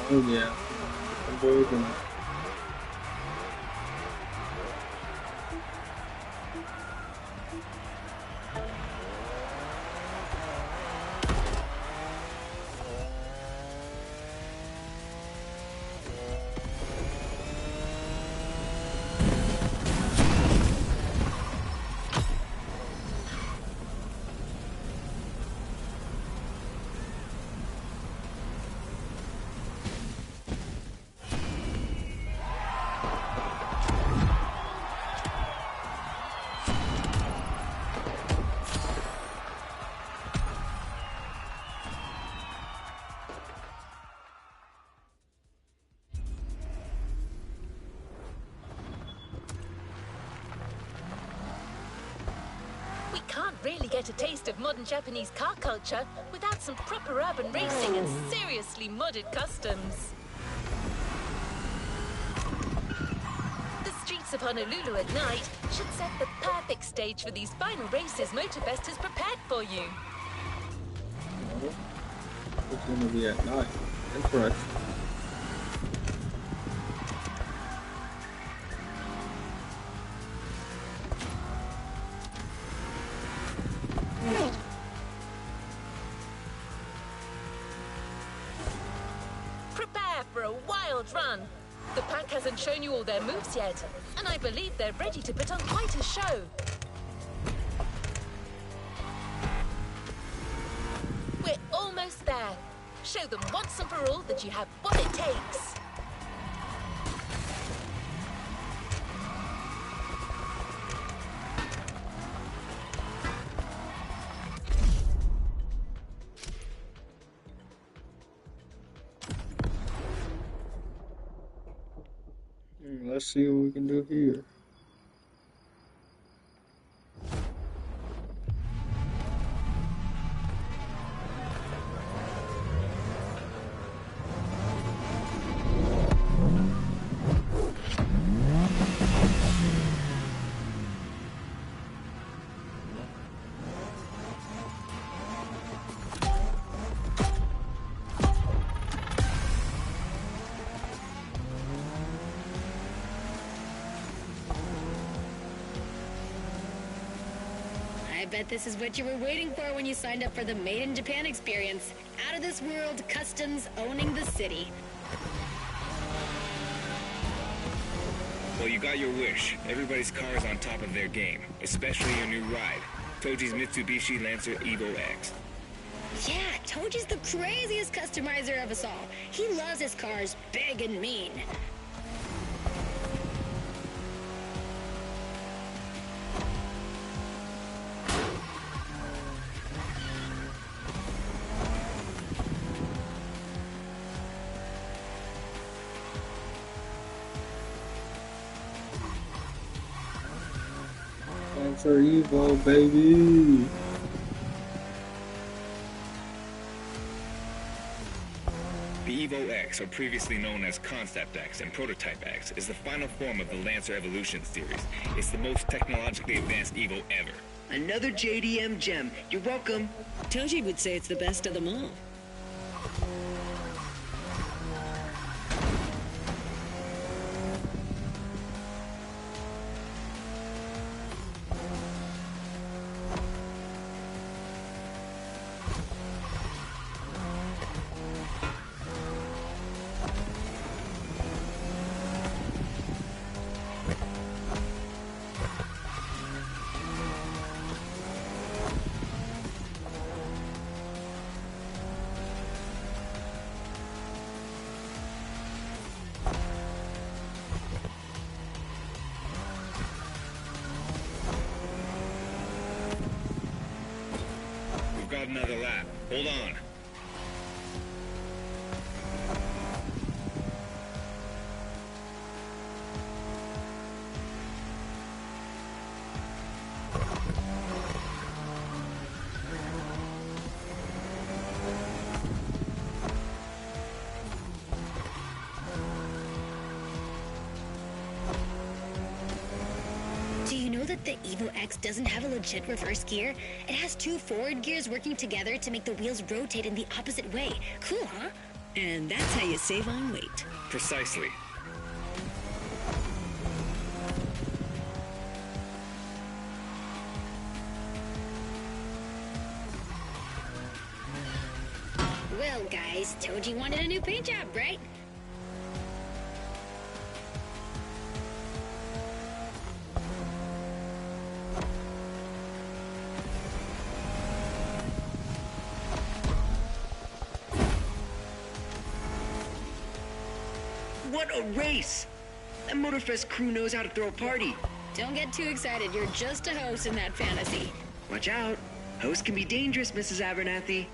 Speaker 2: Oh yeah, I'm breaking it.
Speaker 1: We can't really get a taste of modern Japanese car culture without some proper urban racing and seriously modded customs. The streets of Honolulu at night should set the perfect stage for these final races Motorfest has prepared for you.
Speaker 2: It's gonna be at night. Interesting.
Speaker 1: Prepare for a wild run. The pack hasn't shown you all their moves yet, and I believe they're ready to put on quite a show. We're almost there. Show them once and for all that you have what it takes.
Speaker 2: Let's see what we can do here.
Speaker 6: I bet this is what you were waiting for when you signed up for the Made in Japan experience. Out of this world customs owning the city.
Speaker 5: Well, you got your wish. Everybody's car is on top of their game, especially your new ride, Toji's Mitsubishi Lancer Evo X.
Speaker 6: Yeah, Toji's the craziest customizer of us all. He loves his cars big and mean.
Speaker 2: Lancer Evo, baby!
Speaker 5: The Evo X, or previously known as Concept X and Prototype X, is the final form of the Lancer Evolution series. It's the most technologically advanced Evo ever.
Speaker 9: Another JDM gem. You're welcome.
Speaker 8: Toji would say it's the best of them all.
Speaker 5: another lap. Hold on.
Speaker 6: Do you know that the Evo X doesn't have a legit reverse gear? It has 2 forward gears working together to make the wheels rotate in the opposite way. Cool, huh?
Speaker 8: And that's how you save on weight.
Speaker 5: Precisely.
Speaker 6: Well, guys, told you wanted a new paint job, right?
Speaker 9: What a race! That Motorfest crew knows how to throw a party.
Speaker 6: Don't get too excited. You're just a host in that fantasy.
Speaker 9: Watch out. Hosts can be dangerous, Mrs. Abernathy.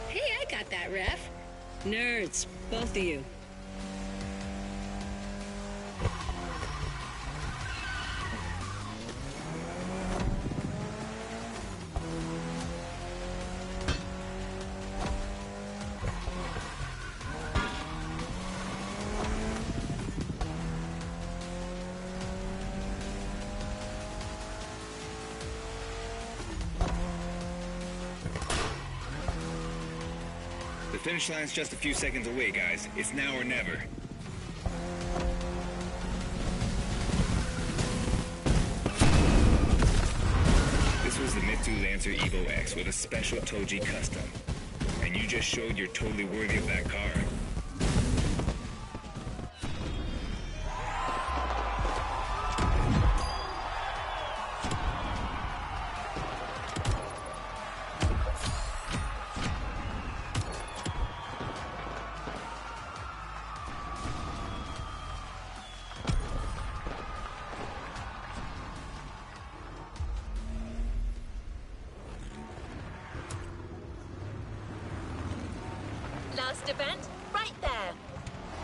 Speaker 6: Hey, I got that, ref.
Speaker 8: Nerds, both of you.
Speaker 5: The finish line's just a few seconds away, guys. It's now or never. This was the Mitsu Lancer Evo X with a special Toji custom. And you just showed you're totally worthy of that car.
Speaker 1: Last event, right there.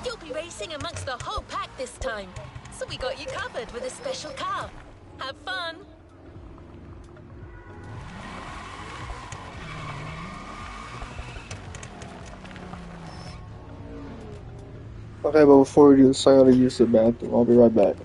Speaker 1: You'll be racing amongst the whole pack this time. So we got you covered with a special car. Have fun.
Speaker 2: Okay, but before we do this, I gotta use the bathroom. I'll be right back.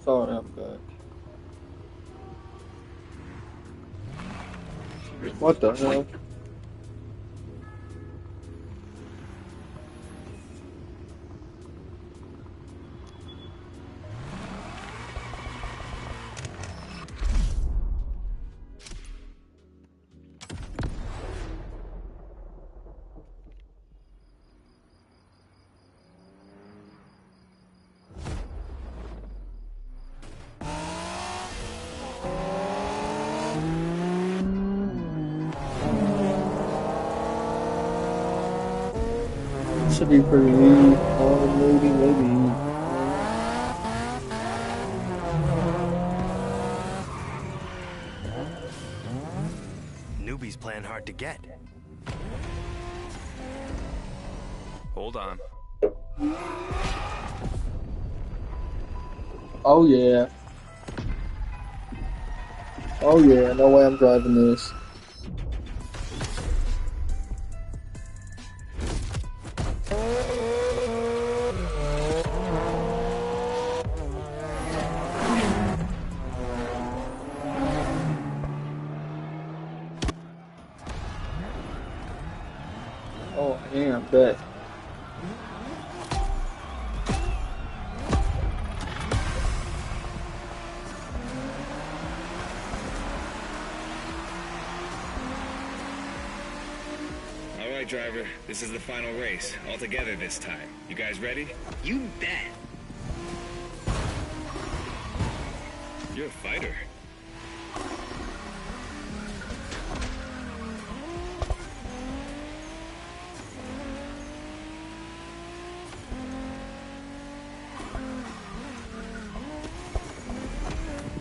Speaker 2: Sorry, I'm back. What the hell? should be pretty easy. Maybe.
Speaker 10: Newbies playing hard to get. Hold on.
Speaker 2: Oh yeah. Oh yeah, no way I'm driving this. Oh yeah, I bet.
Speaker 5: Alright, driver. This is the final race. All together this time. You guys ready?
Speaker 9: You bet.
Speaker 5: You're a fighter.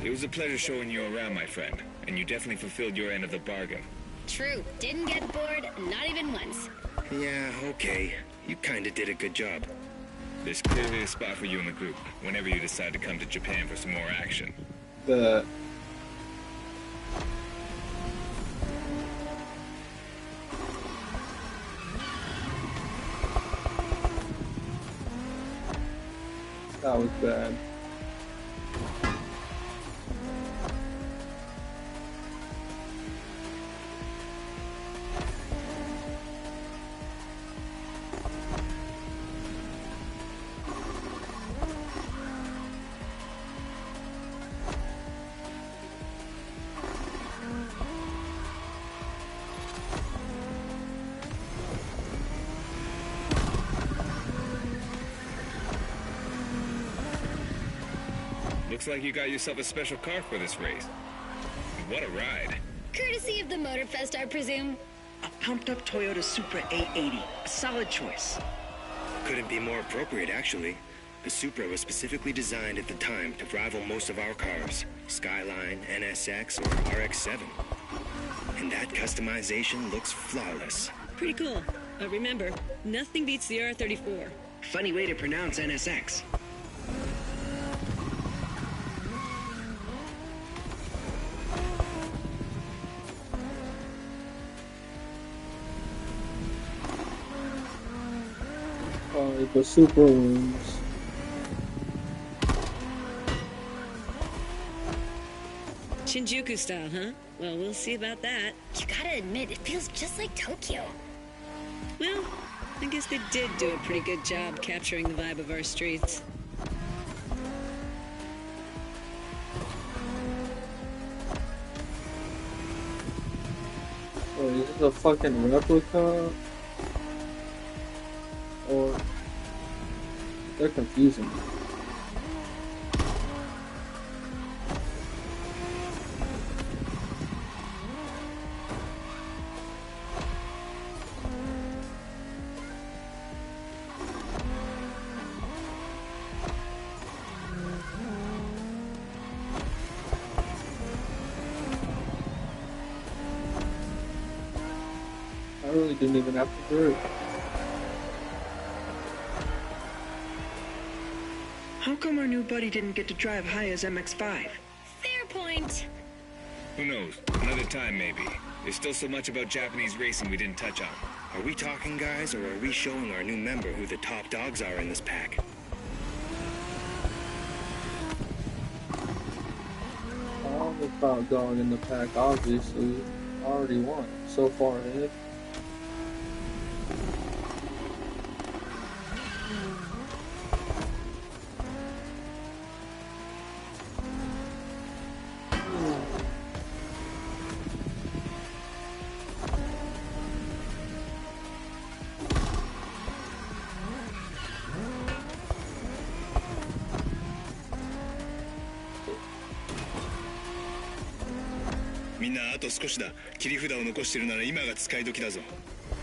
Speaker 5: It was a pleasure showing you around, my friend. And you definitely fulfilled your end of the bargain.
Speaker 6: True. Didn't get bored, not even once.
Speaker 7: Yeah, okay. You kinda did a good job.
Speaker 5: There's clearly a spot for you in the group, whenever you decide to come to Japan for some more action.
Speaker 2: That was bad.
Speaker 5: Looks like you got yourself a special car for this race. What a ride.
Speaker 6: Courtesy of the Motorfest, I presume.
Speaker 9: A pumped-up Toyota Supra 880. A solid choice.
Speaker 7: Couldn't be more appropriate, actually. The Supra was specifically designed at the time to rival most of our cars. Skyline, NSX, or RX-7. And that customization looks flawless.
Speaker 8: Pretty cool. But remember, nothing beats the R34.
Speaker 9: Funny way to pronounce NSX.
Speaker 2: The super wings.
Speaker 8: Shinjuku style, huh? Well, we'll see about that.
Speaker 6: You gotta admit, it feels just like Tokyo.
Speaker 8: Well, I guess they did do a pretty good job capturing the vibe of our streets.
Speaker 2: Wait, is this a fucking replica? Or they're confusing me. I really didn't even have to do it.
Speaker 9: How come our new buddy didn't get to drive Haya's MX-5?
Speaker 6: Fair point.
Speaker 5: Who knows? Another time, maybe. There's still so much about Japanese racing we didn't touch on.
Speaker 7: Are we talking, guys, or are we showing our new member who the top dogs are in this pack?
Speaker 2: I'm the top dog in the pack, obviously. I already won. So far ahead.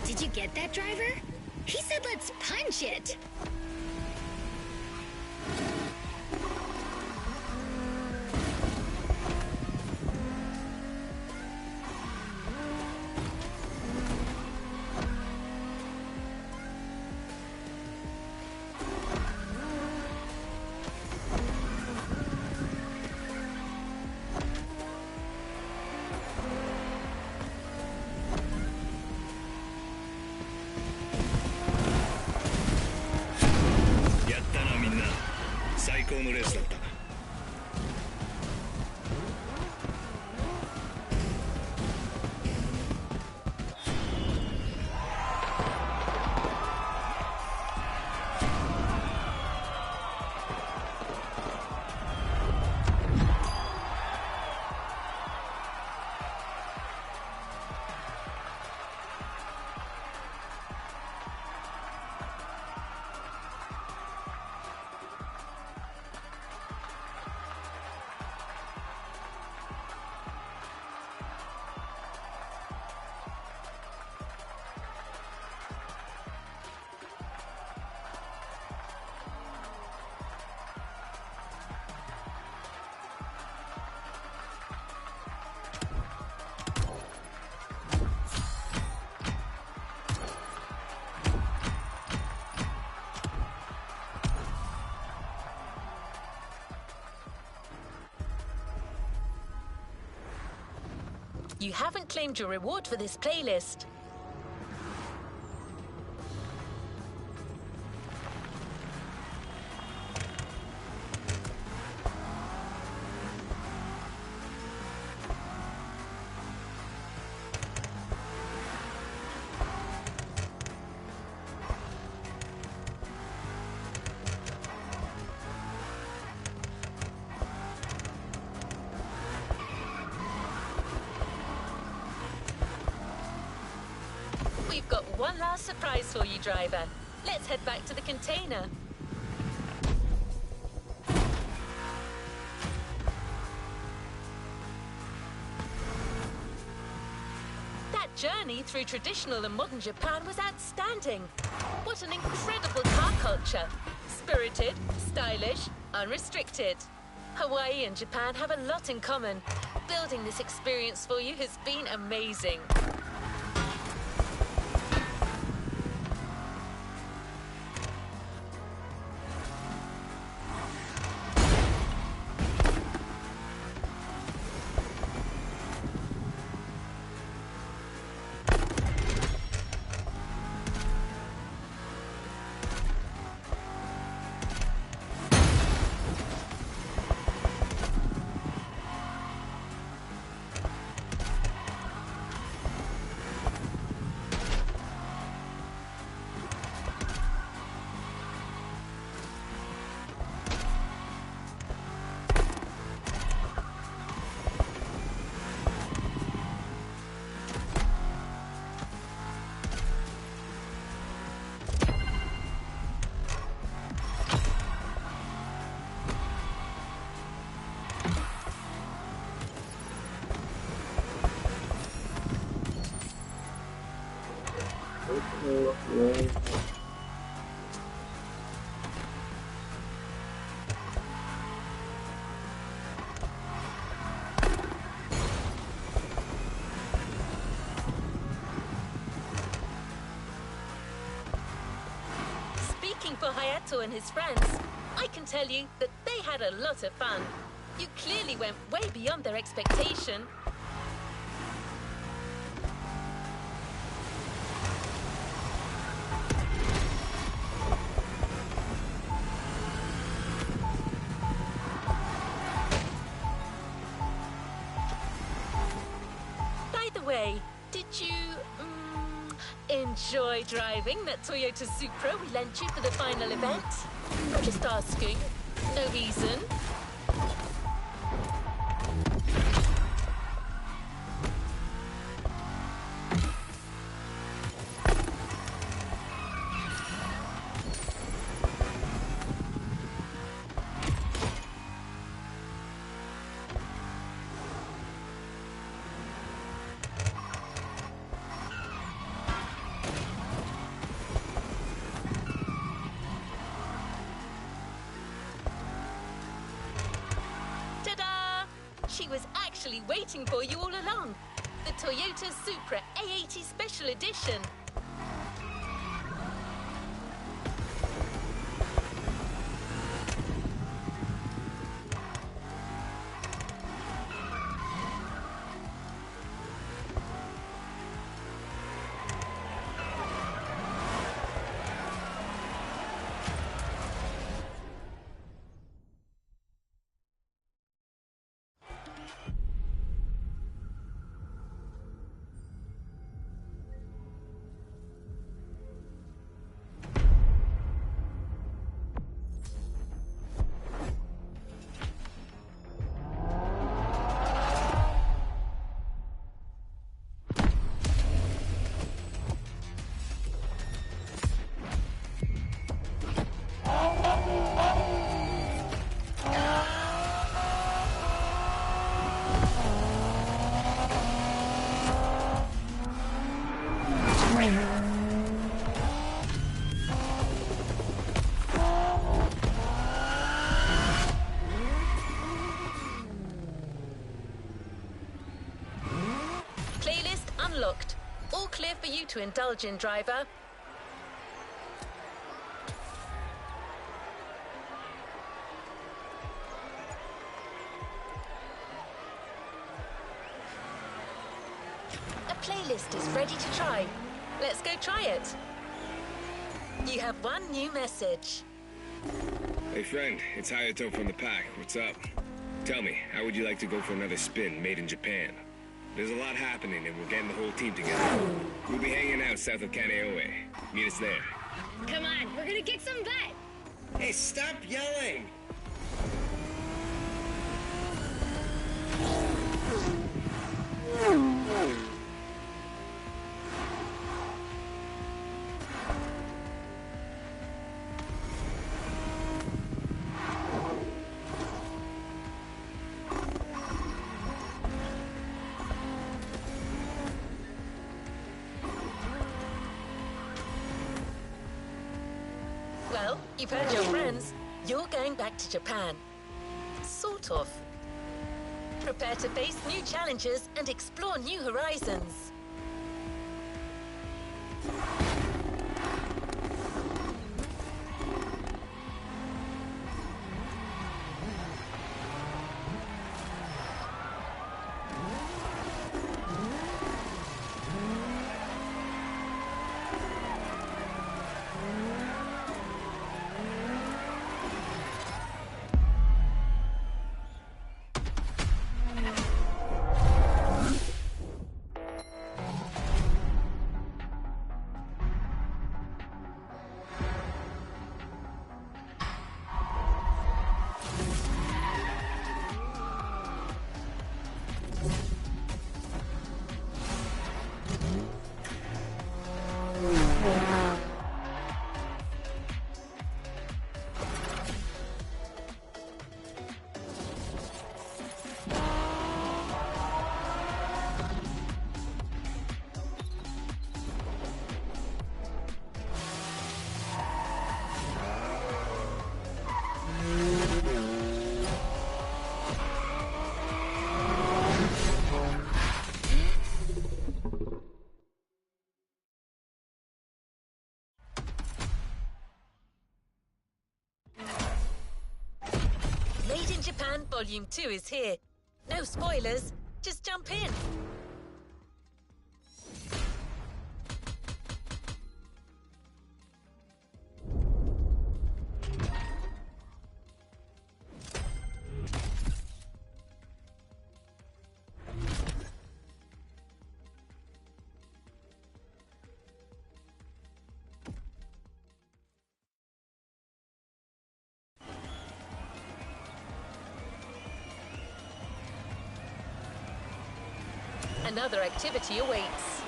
Speaker 6: Did you get that, driver? He said let's punch shit.
Speaker 1: You haven't claimed your reward for this playlist. We've got one last surprise for you, driver. Let's head back to the container. That journey through traditional and modern Japan was outstanding. What an incredible car culture. Spirited, stylish, unrestricted. Hawaii and Japan have a lot in common. Building this experience for you has been amazing. Speaking for Hayato and his friends, I can tell you that they had a lot of fun. You clearly went way beyond their expectation. By the way, did you enjoy driving that Toyota Supra we lent you for the final event? I'm just asking. No reason. actually waiting for you all along. The Toyota Supra A80 Special Edition. Playlist unlocked. All clear for you to indulge in, driver. A playlist is ready to try. Let's go try it. You have one new message.
Speaker 5: Hey friend, it's Hayato from the pack. What's up? Tell me, how would you like to go for another spin made in Japan? There's a lot happening and we're getting the whole team together. We'll be hanging out south of Kaneohe. Meet us there.
Speaker 6: Come on, we're gonna kick some butt!
Speaker 7: Hey, stop yelling!
Speaker 1: Well, you've heard your friends. You're going back to Japan. Sort of. Prepare to face new challenges and explore new horizons. Made in Japan Volume 2 is here. No spoilers, just jump in. Another activity awaits.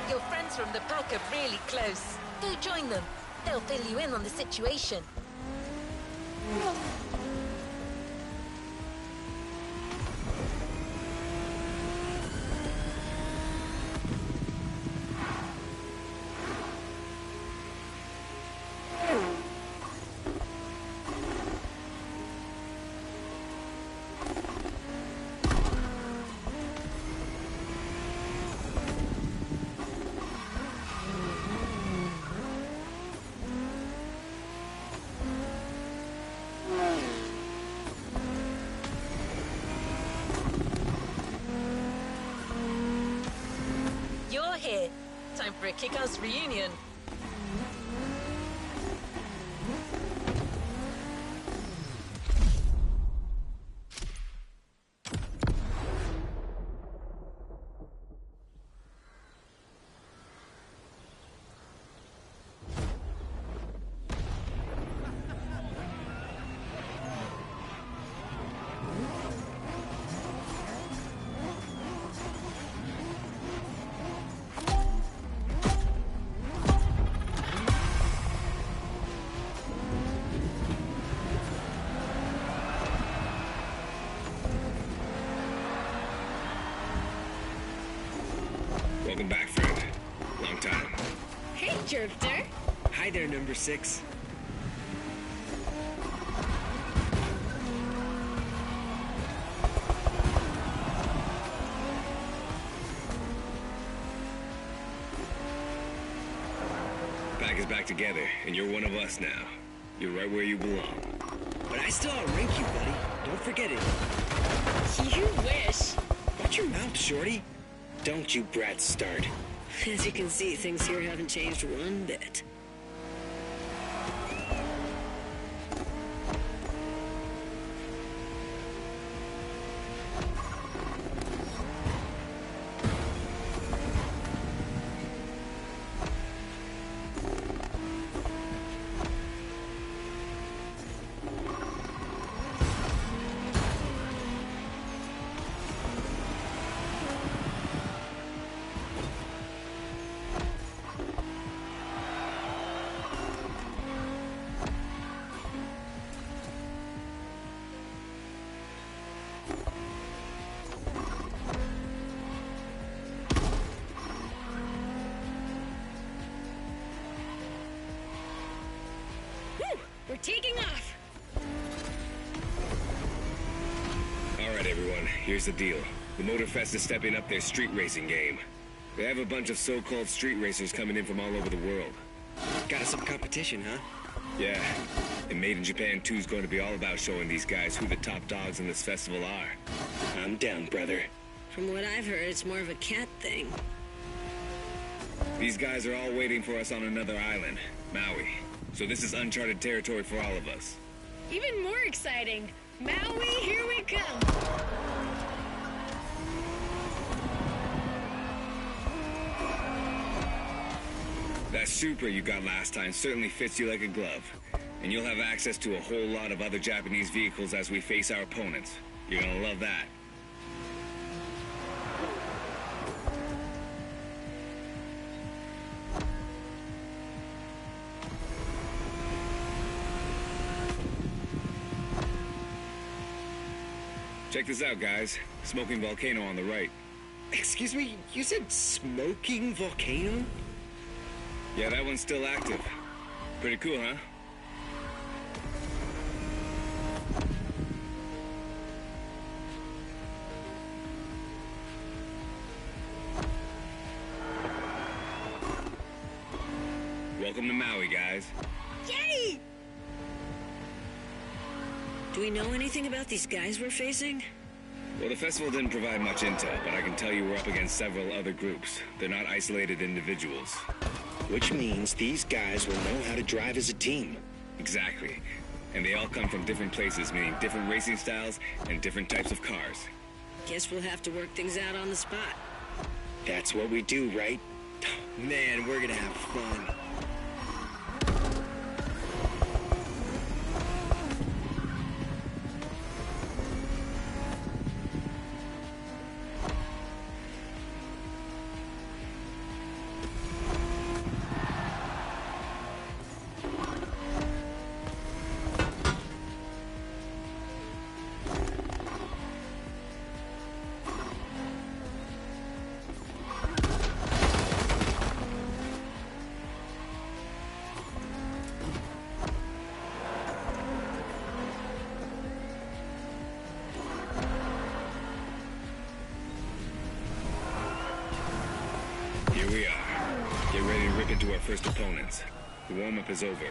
Speaker 1: Your friends from the pack are really close. Go join them. They'll fill you in on the situation. time for a kick-ass reunion.
Speaker 5: Welcome back, friend. Long time.
Speaker 6: Hey, Drifter.
Speaker 7: Hi there, number 6.
Speaker 5: Pack is back together, and you're one of us now. You're right where you belong.
Speaker 7: But I still outrank you, buddy. Don't forget it.
Speaker 6: You wish.
Speaker 7: Watch your mouth, shorty. Don't you brats start.
Speaker 8: As you can see, things here haven't changed one bit.
Speaker 6: We're taking off.
Speaker 5: Alright, everyone, here's the deal. The Motorfest is stepping up their street racing game. They have a bunch of so-called street racers coming in from all over the world.
Speaker 7: Got us some competition, huh?
Speaker 5: Yeah, and Made in Japan 2 is going to be all about showing these guys who the top dogs in this festival are.
Speaker 7: I'm down, brother.
Speaker 8: From what I've heard, it's more of a cat thing.
Speaker 5: These guys are all waiting for us on another island, Maui. So this is uncharted territory for all of us.
Speaker 6: Even more exciting. Maui, here we come.
Speaker 5: That Supra you got last time certainly fits you like a glove. And you'll have access to a whole lot of other Japanese vehicles as we face our opponents. You're gonna love that. Check this out, guys. Smoking volcano on the right.
Speaker 7: Excuse me, you said smoking volcano?
Speaker 5: Yeah, that one's still active. Pretty cool, huh? Welcome to Maui, guys.
Speaker 6: Yay!
Speaker 8: Do we know anything about these guys we're facing?
Speaker 5: Well, the festival didn't provide much intel, but I can tell you we're up against several other groups. They're not isolated individuals.
Speaker 7: Which means these guys will know how to drive as a team.
Speaker 5: Exactly. And they all come from different places, meaning different racing styles and different types of cars.
Speaker 8: Guess we'll have to work things out on the spot.
Speaker 7: That's what we do, right? Man, we're gonna have fun.
Speaker 5: Here we are. Get ready to rip into our first opponents. The warm-up is over.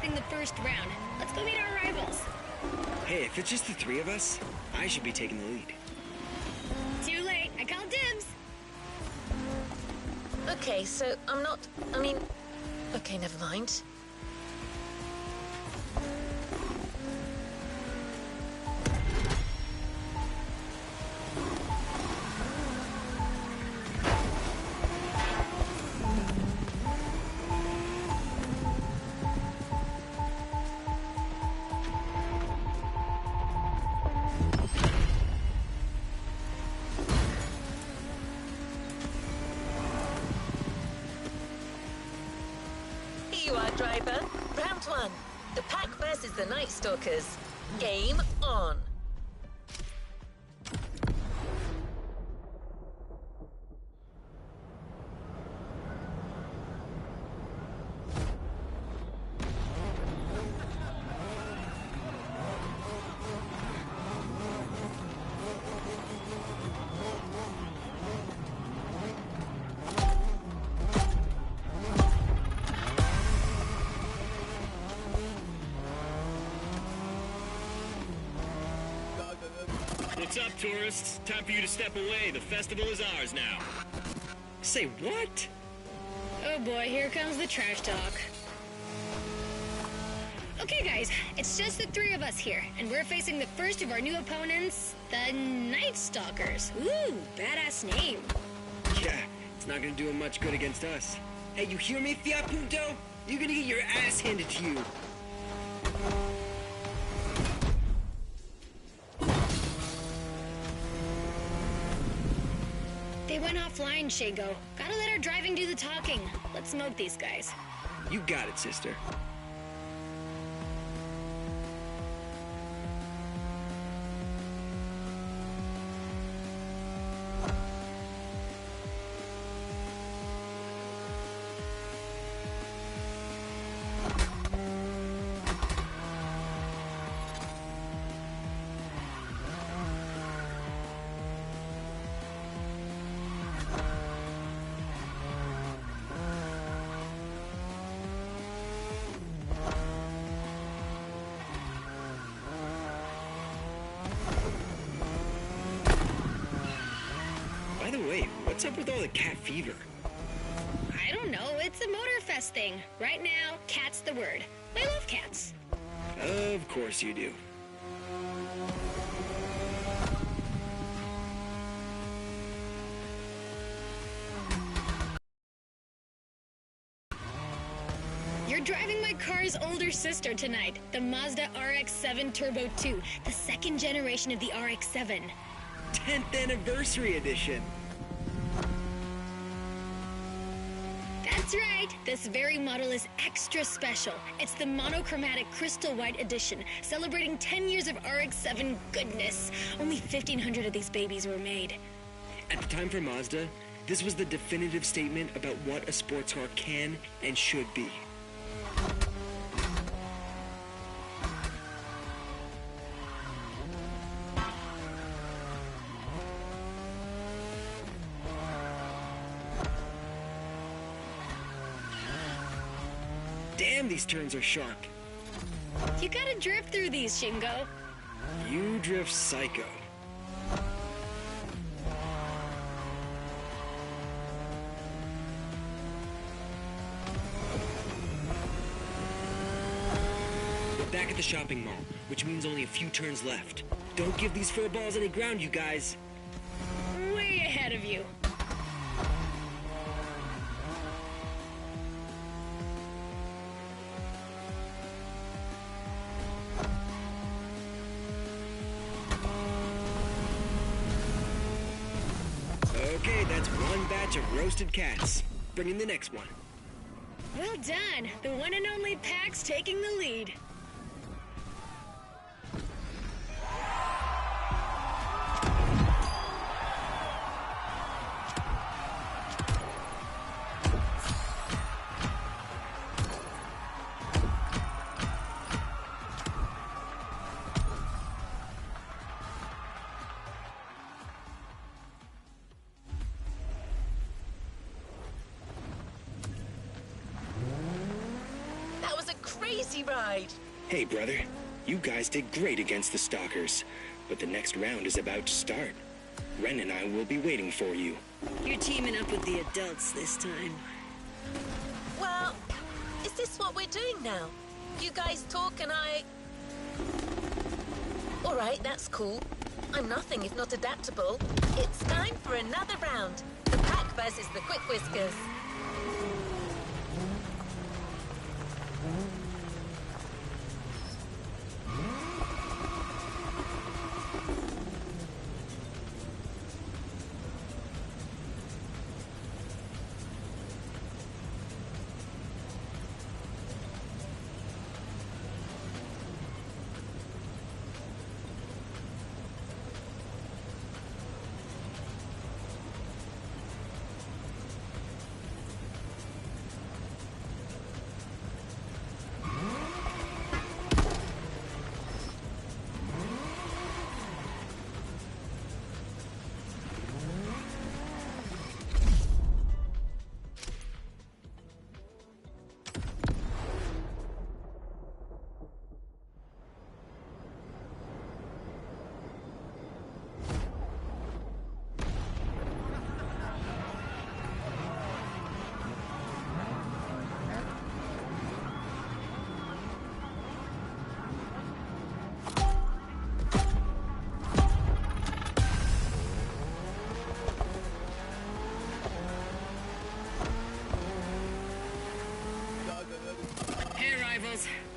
Speaker 6: facing the first round. Let's go meet our rivals.
Speaker 7: Hey, if it's just the three of us, I should be taking the lead.
Speaker 6: Too late. I called dibs.
Speaker 1: Okay, so okay, never mind. Here you are, driver. Round one. The Pack versus the Night Stalkers. Game on.
Speaker 7: What's up, tourists? Time for you to step away. The festival is ours now. Say what?
Speaker 6: Oh boy, here comes the trash talk. Okay guys, it's just the three of us here, and we're facing the first of our new opponents, the Night Stalkers. Ooh, badass name.
Speaker 7: Yeah, it's not gonna do him much good against us. Hey, you hear me, Fiat Punto? You're gonna get your ass handed to you.
Speaker 6: They went offline, Shago. Gotta let our driving do the talking. Let's smoke these guys.
Speaker 7: You got it, sister. By the way, what's up with all the cat fever?
Speaker 6: I don't know, it's a Motorfest thing. Right now, cat's the word. I love cats.
Speaker 7: Of course you do.
Speaker 6: You're driving my car's older sister tonight, the Mazda RX-7 Turbo 2, the second generation of the RX-7.
Speaker 7: 10th anniversary edition.
Speaker 6: That's right. This very model is extra special. It's the monochromatic crystal white edition, celebrating 10 years of RX-7 goodness. Only 1,500 of these babies were made.
Speaker 7: At the time for Mazda, this was the definitive statement about what a sports car can and should be. Damn, these turns are sharp.
Speaker 6: You gotta drift through these, Shingo.
Speaker 7: You drift psycho. We're back at the shopping mall, which means only a few turns left. Don't give these fur balls any ground, you guys.
Speaker 6: Way ahead of you.
Speaker 7: Okay, that's one batch of roasted cats. Bring in the next one.
Speaker 6: Well done. The one and only Pack's taking the lead.
Speaker 1: crazy ride.
Speaker 7: Hey, brother. You guys did great against the stalkers, but the next round is about to start. Ren and I will be waiting for you.
Speaker 8: You're teaming up with the adults this time.
Speaker 1: Well, is this what we're doing now? You guys talk and I... All right, that's cool. I'm nothing if not adaptable. It's time for another round. The pack versus the Quick Whiskers.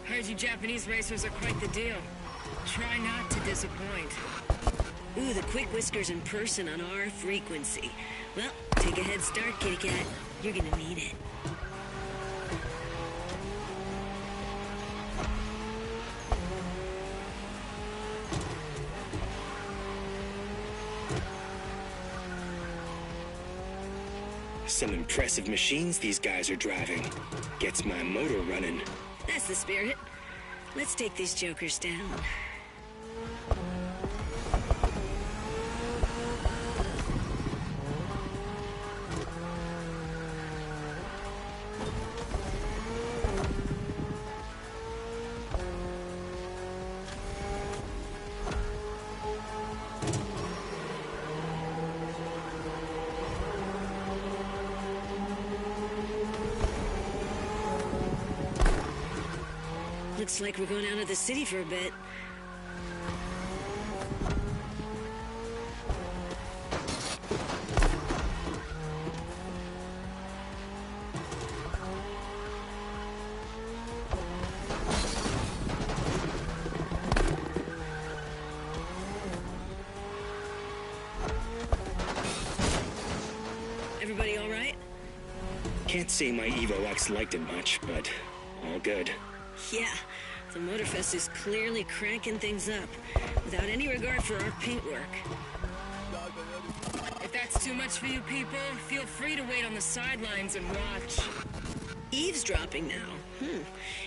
Speaker 8: Heard you Japanese racers are quite the deal. Try not to disappoint. Ooh, the Quick Whiskers in person on our frequency. Well, take a head start, kitty cat. You're gonna need it.
Speaker 7: Some impressive machines these guys are driving. Gets my motor running.
Speaker 8: That's the spirit. Let's take these jokers down. Looks like we're going out of the city for a bit. Everybody all right?
Speaker 7: Can't say my Evo X liked it much, but all good.
Speaker 8: Yeah, the Motorfest is clearly cranking things up, without any regard for our paintwork.
Speaker 11: If that's too much for you people, feel free to wait on the sidelines and watch.
Speaker 8: Eavesdropping now.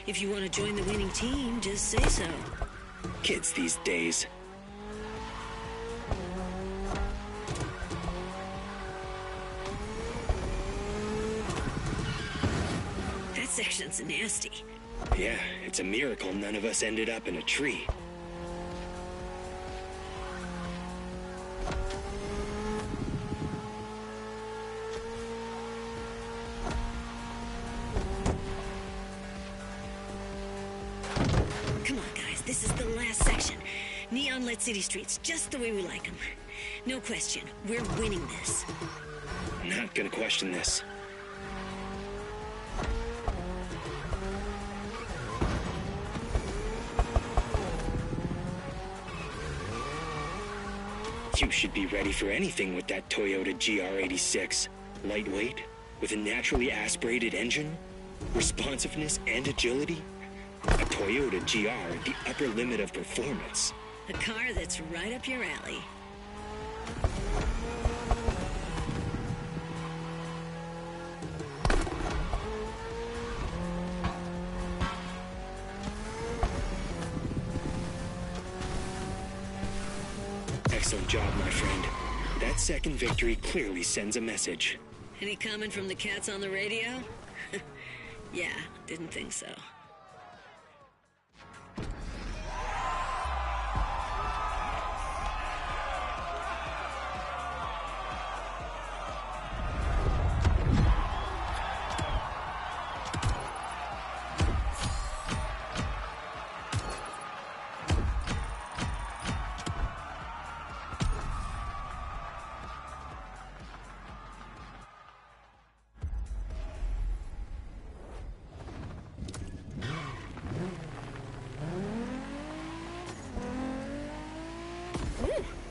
Speaker 8: If you want to join the winning team, just say so.
Speaker 7: Kids these days.
Speaker 8: That section's nasty.
Speaker 7: Yeah, it's a miracle none of us ended up in a tree.
Speaker 8: Come on, guys, this is the last section. Neon-lit city streets, just the way we like them. No question, we're winning this.
Speaker 7: Not gonna question this. You should be ready for anything with that Toyota GR86. Lightweight, with a naturally aspirated engine, responsiveness and agility. A Toyota GR, the upper limit of performance.
Speaker 8: A car that's right up your alley.
Speaker 7: Excellent job, my friend. That second victory clearly sends a message.
Speaker 8: Any comment from the cats on the radio? Yeah, didn't think so.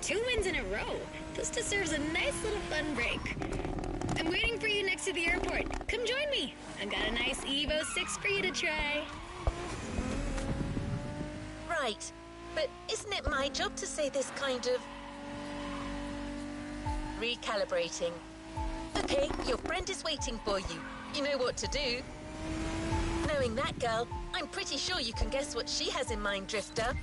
Speaker 6: 2 wins in a row. This deserves a nice little fun break. I'm waiting for you next to the airport. Come join me. I've got a nice Evo 6 for you to try.
Speaker 1: Right. But isn't it my job to say this kind of... recalibrating? Okay, your friend is waiting for you. You know what to do. Knowing that girl, I'm pretty sure you can guess what she has in mind, Drifter.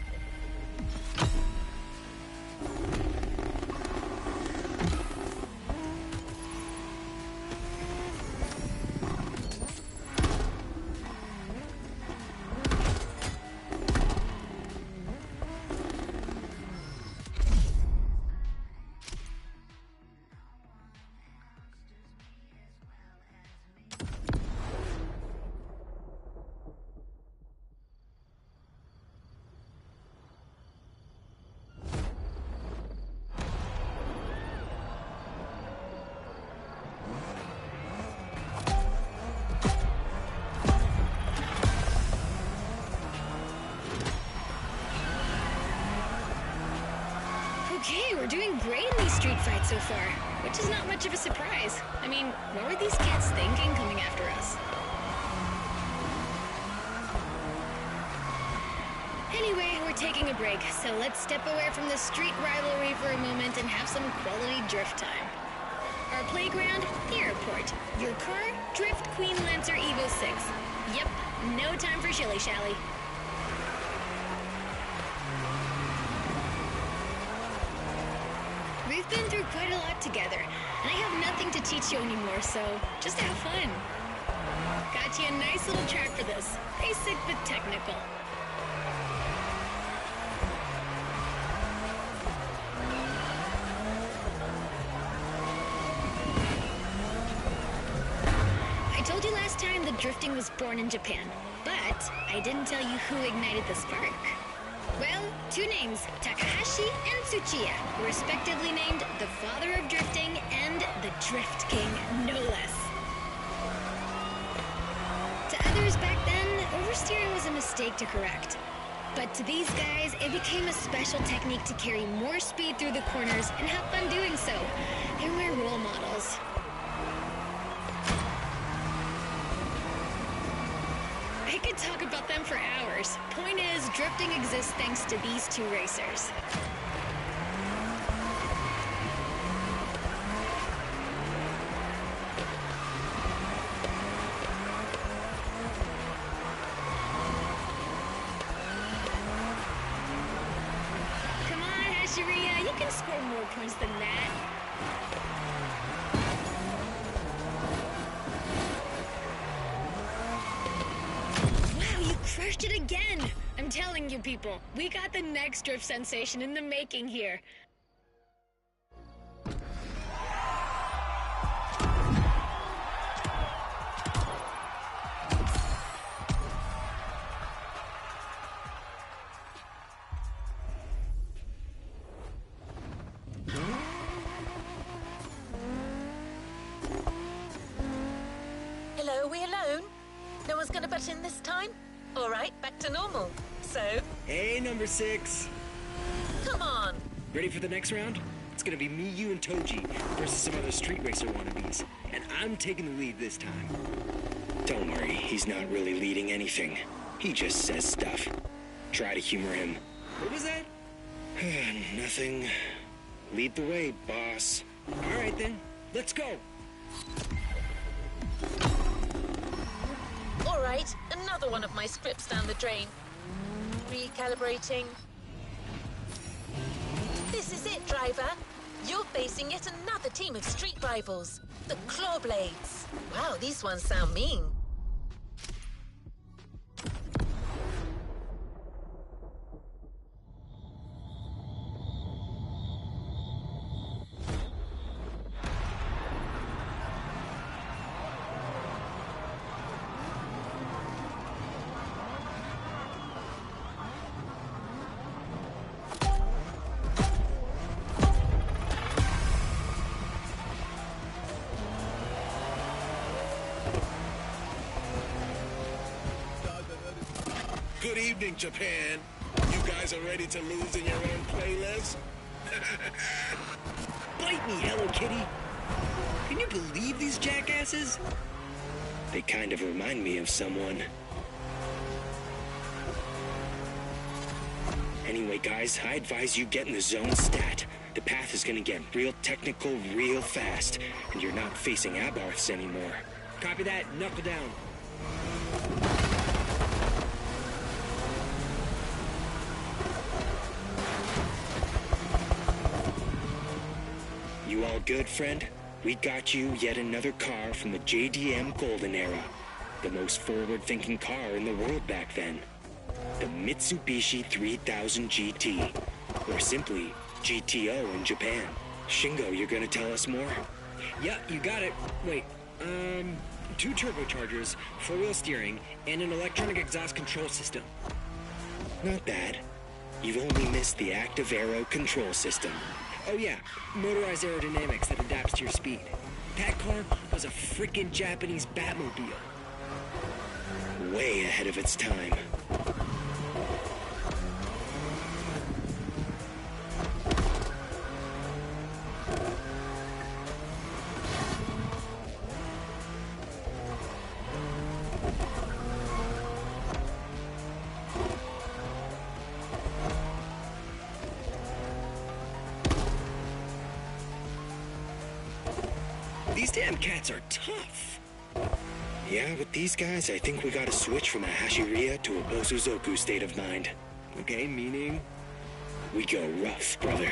Speaker 6: Okay, we're doing great in these street fights so far, which is not much of a surprise. I mean, what were these kids thinking coming after us? Anyway, we're taking a break, so let's step away from the street rivalry for a moment and have some quality drift time. Our playground, the airport. Your car, Drift Queen Lancer Evo 6. Yep, no time for shilly-shally. We've been through quite a lot together, and I have nothing to teach you anymore, so just have fun. Got you a nice little track for this. Basic but technical. I told you last time that drifting was born in Japan, but I didn't tell you who ignited the spark. Well, 2 names, Takahashi and Tsuchiya, were respectively named the father of drifting and the Drift King, no less. To others back then, oversteering was a mistake to correct. But to these guys, it became a special technique to carry more speed through the corners and have fun doing so. They're my role models. I could talk about them for hours. Point is, drifting exists thanks to these 2 racers. Come on, Hashiria, you can score more points than that. Crushed it again! I'm telling you people, we got the next drift sensation in the making here.
Speaker 1: Hello, are we alone? No one's gonna butt in this time? All right, back to normal. So?
Speaker 7: Hey, number 6.
Speaker 1: Come on.
Speaker 7: Ready for the next round? It's gonna be me, you, and Toji versus some other street racer wannabes. And I'm taking the lead this time. Don't worry, he's not really leading anything. He just says stuff. Try to humor him. What was that? Nothing. Lead the way, boss. All right, then. Let's go.
Speaker 1: All right, another one of my scripts down the drain. Recalibrating. This is it, driver. You're facing yet another team of street rivals, the Clawblades. Wow, these ones sound mean.
Speaker 12: Good evening, Japan. You guys are ready to lose in your own playlist?
Speaker 9: Bite me, Hello Kitty! Can you believe these jackasses?
Speaker 7: They kind of remind me of someone. Anyway, guys, I advise you get in the zone stat. The path is gonna get real technical real fast, and you're not facing abarths anymore.
Speaker 9: Copy that, knuckle down.
Speaker 7: You all good, friend? We got you yet another car from the JDM Golden Era. The most forward-thinking car in the world back then. The Mitsubishi 3000 GT. Or simply, GTO in Japan. Shingo, you're gonna tell us more?
Speaker 9: Yep, you got it. Wait, 2 turbochargers, 4-wheel steering, and an electronic exhaust control system.
Speaker 7: Not bad. You've only missed the active aero control system.
Speaker 9: Oh yeah, motorized aerodynamics that adapts to your speed. That car was a freaking Japanese Batmobile.
Speaker 7: Way ahead of its time.
Speaker 9: These damn cats are tough.
Speaker 7: Yeah, with these guys, I think we gotta switch from a Hashiria to a Bosuzoku state of mind.
Speaker 9: Okay, meaning?
Speaker 7: We go rough, brother.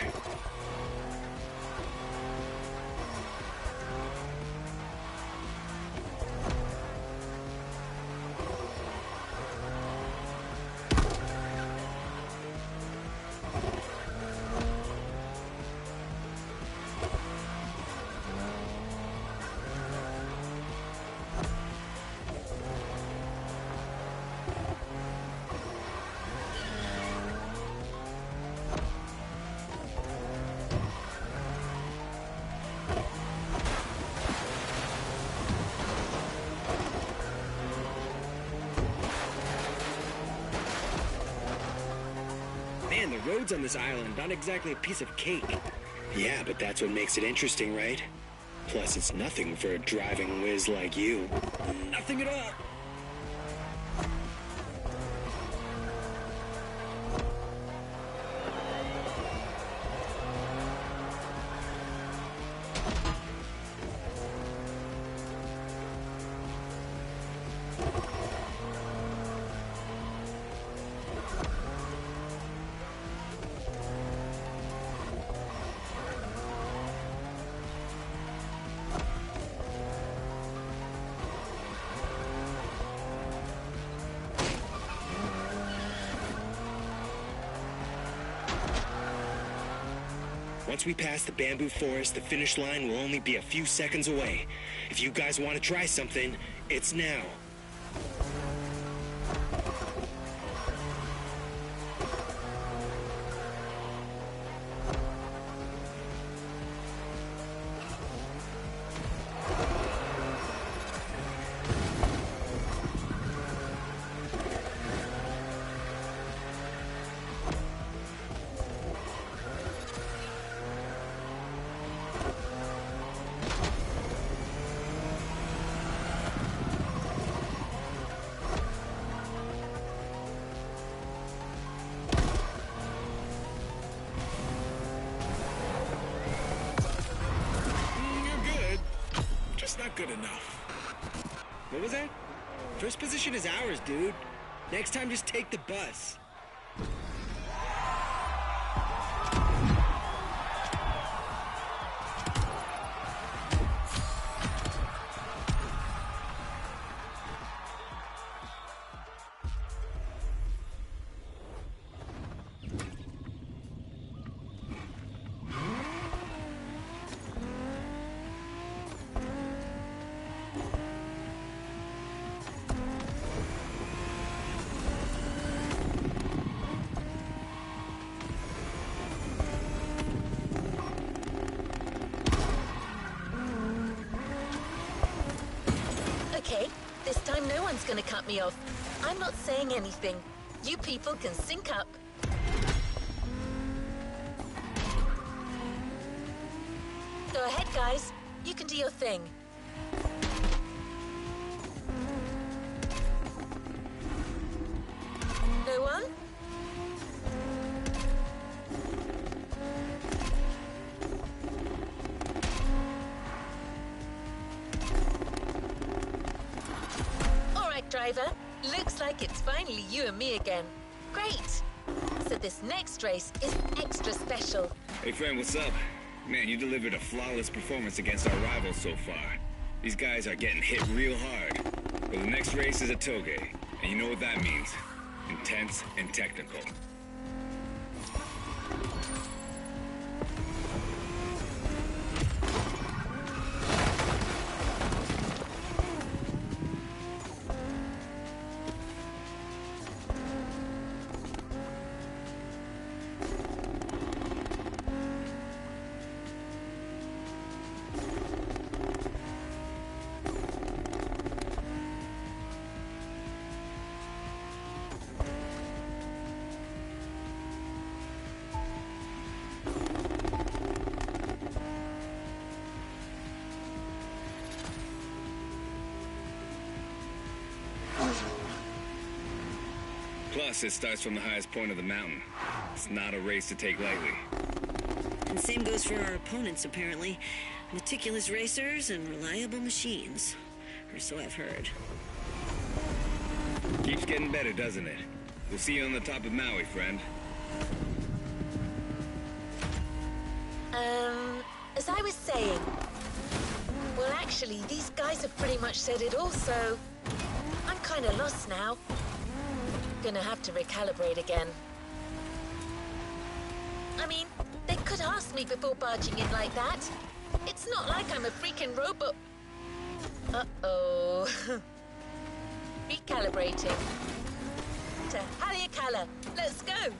Speaker 9: Man, the roads on this island, not exactly a piece of cake.
Speaker 7: Yeah, but that's what makes it interesting, right? Plus, it's nothing for a driving whiz like you.
Speaker 9: Nothing at all.
Speaker 7: Once we pass the bamboo forest, the finish line will only be a few seconds away. If you guys want to try something, it's now.
Speaker 5: Not good enough.
Speaker 9: What was that? First position is ours, dude. Next time, just take the bus.
Speaker 1: Okay, this time no one's gonna cut me off. I'm not saying anything. You people can sync up. ahead, guys. You can do your thing. No one? All right, driver. Looks like it's finally you and me again. Great. So this next race is extra special.
Speaker 5: Hey friend, what's up? Man, you delivered a flawless performance against our rivals so far. These guys are getting hit real hard. But the next race is a toge, and you know what that means. Intense and technical. Plus, it starts from the highest point of the mountain. It's not a race to take lightly.
Speaker 8: And same goes for our opponents, apparently. Meticulous racers and reliable machines. Or so I've heard.
Speaker 5: Keeps getting better, doesn't it? We'll see you on the top of Maui, friend.
Speaker 1: As I was saying... Well, actually, these guys have pretty much said it all, so... I'm kind of lost now. Gonna have to recalibrate again. I mean, they could ask me before barging in like that. It's not like I'm a freaking robot. Uh-oh. Recalibrating. To Haleakala. Let's go.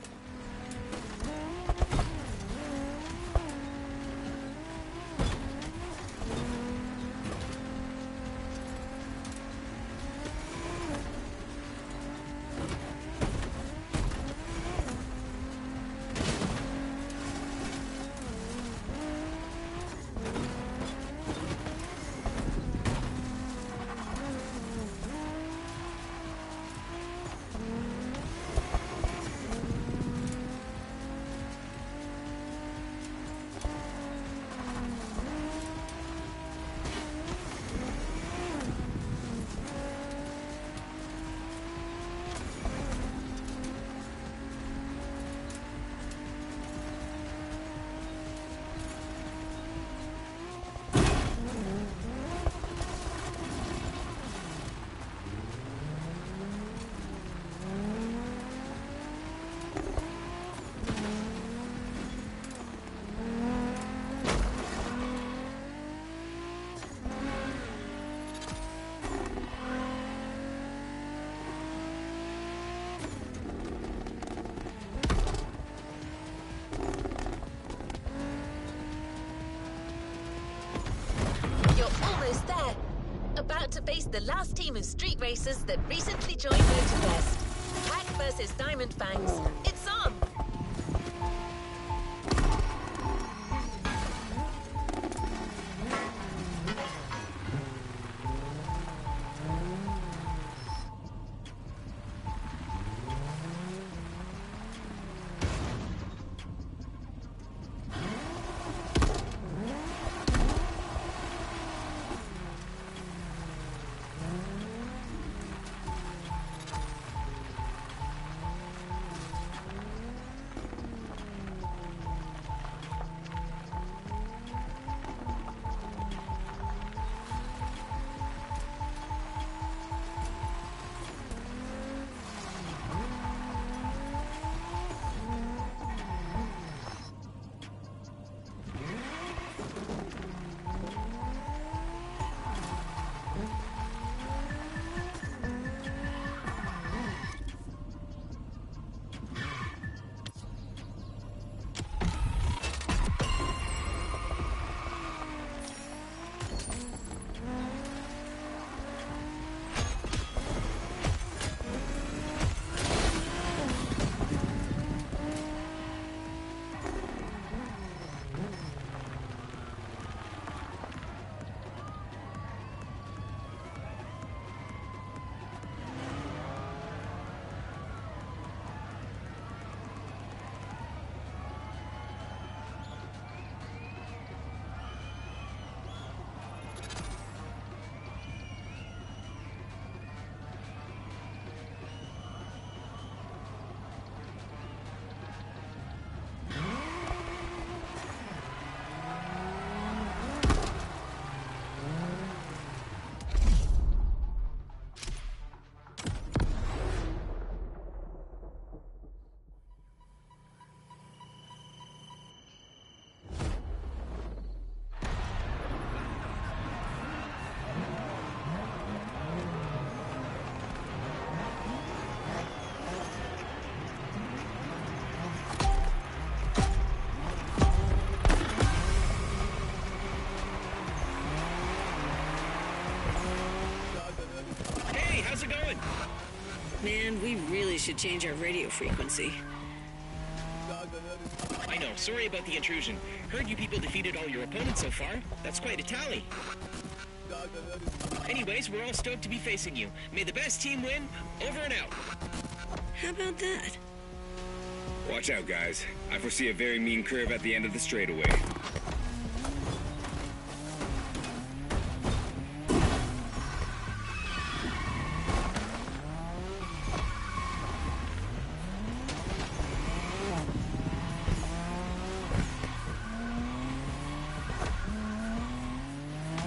Speaker 1: About to face the last team of street racers that recently joined Motorfest. Pack versus Diamond Fangs. It's on!
Speaker 8: should change our radio frequency.
Speaker 12: I know, sorry about the intrusion. Heard you people defeated all your opponents so far. That's quite a tally. Anyways, we're all stoked to be facing you. May the best team win. Over and out.
Speaker 8: How about that?
Speaker 5: Watch out, guys. I foresee a very mean curve at the end of the straightaway.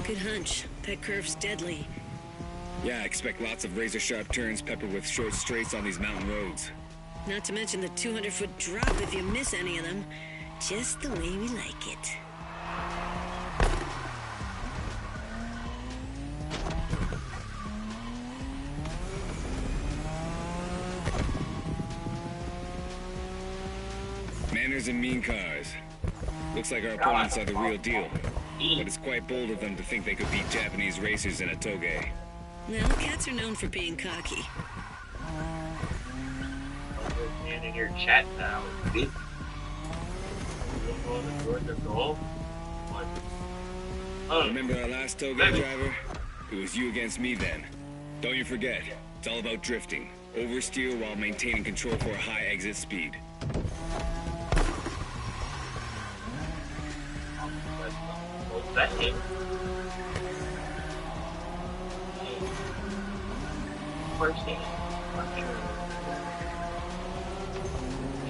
Speaker 8: Good hunch. That curve's deadly.
Speaker 5: Yeah, I expect lots of razor-sharp turns peppered with short straights on these mountain roads.
Speaker 8: Not to mention the 200-foot drop if you miss any of them. Just the way we like it.
Speaker 5: Manners and mean cars. Looks like our opponents are the real deal. But it's quite bold of them to think they could beat Japanese racers in a toge.
Speaker 8: Well, cats are known for being cocky.
Speaker 3: Man in your chat now.
Speaker 5: Remember our last toge driver? It was you against me then. Don't you forget, it's all about drifting. Oversteer while maintaining control for a high exit speed.
Speaker 3: That hit. First game.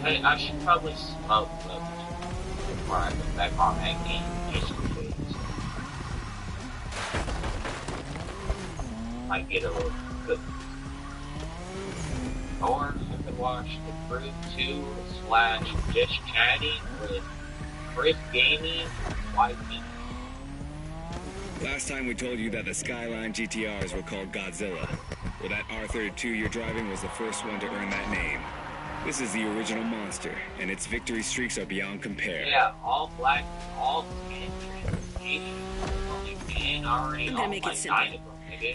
Speaker 3: Hey, I should probably smoke before I get back on that game. Just in case. Might get a little good. Or I could watch the Crew 2 / Just Chatting with chrisgaming-YT.
Speaker 5: Last time we told you that the Skyline GTRs were called Godzilla. Well, that R32 you're driving was the first one to earn that name. This is the original monster, and its victory streaks are beyond compare.
Speaker 3: Yeah, all black, all transportation.
Speaker 8: I'm gonna make it simple.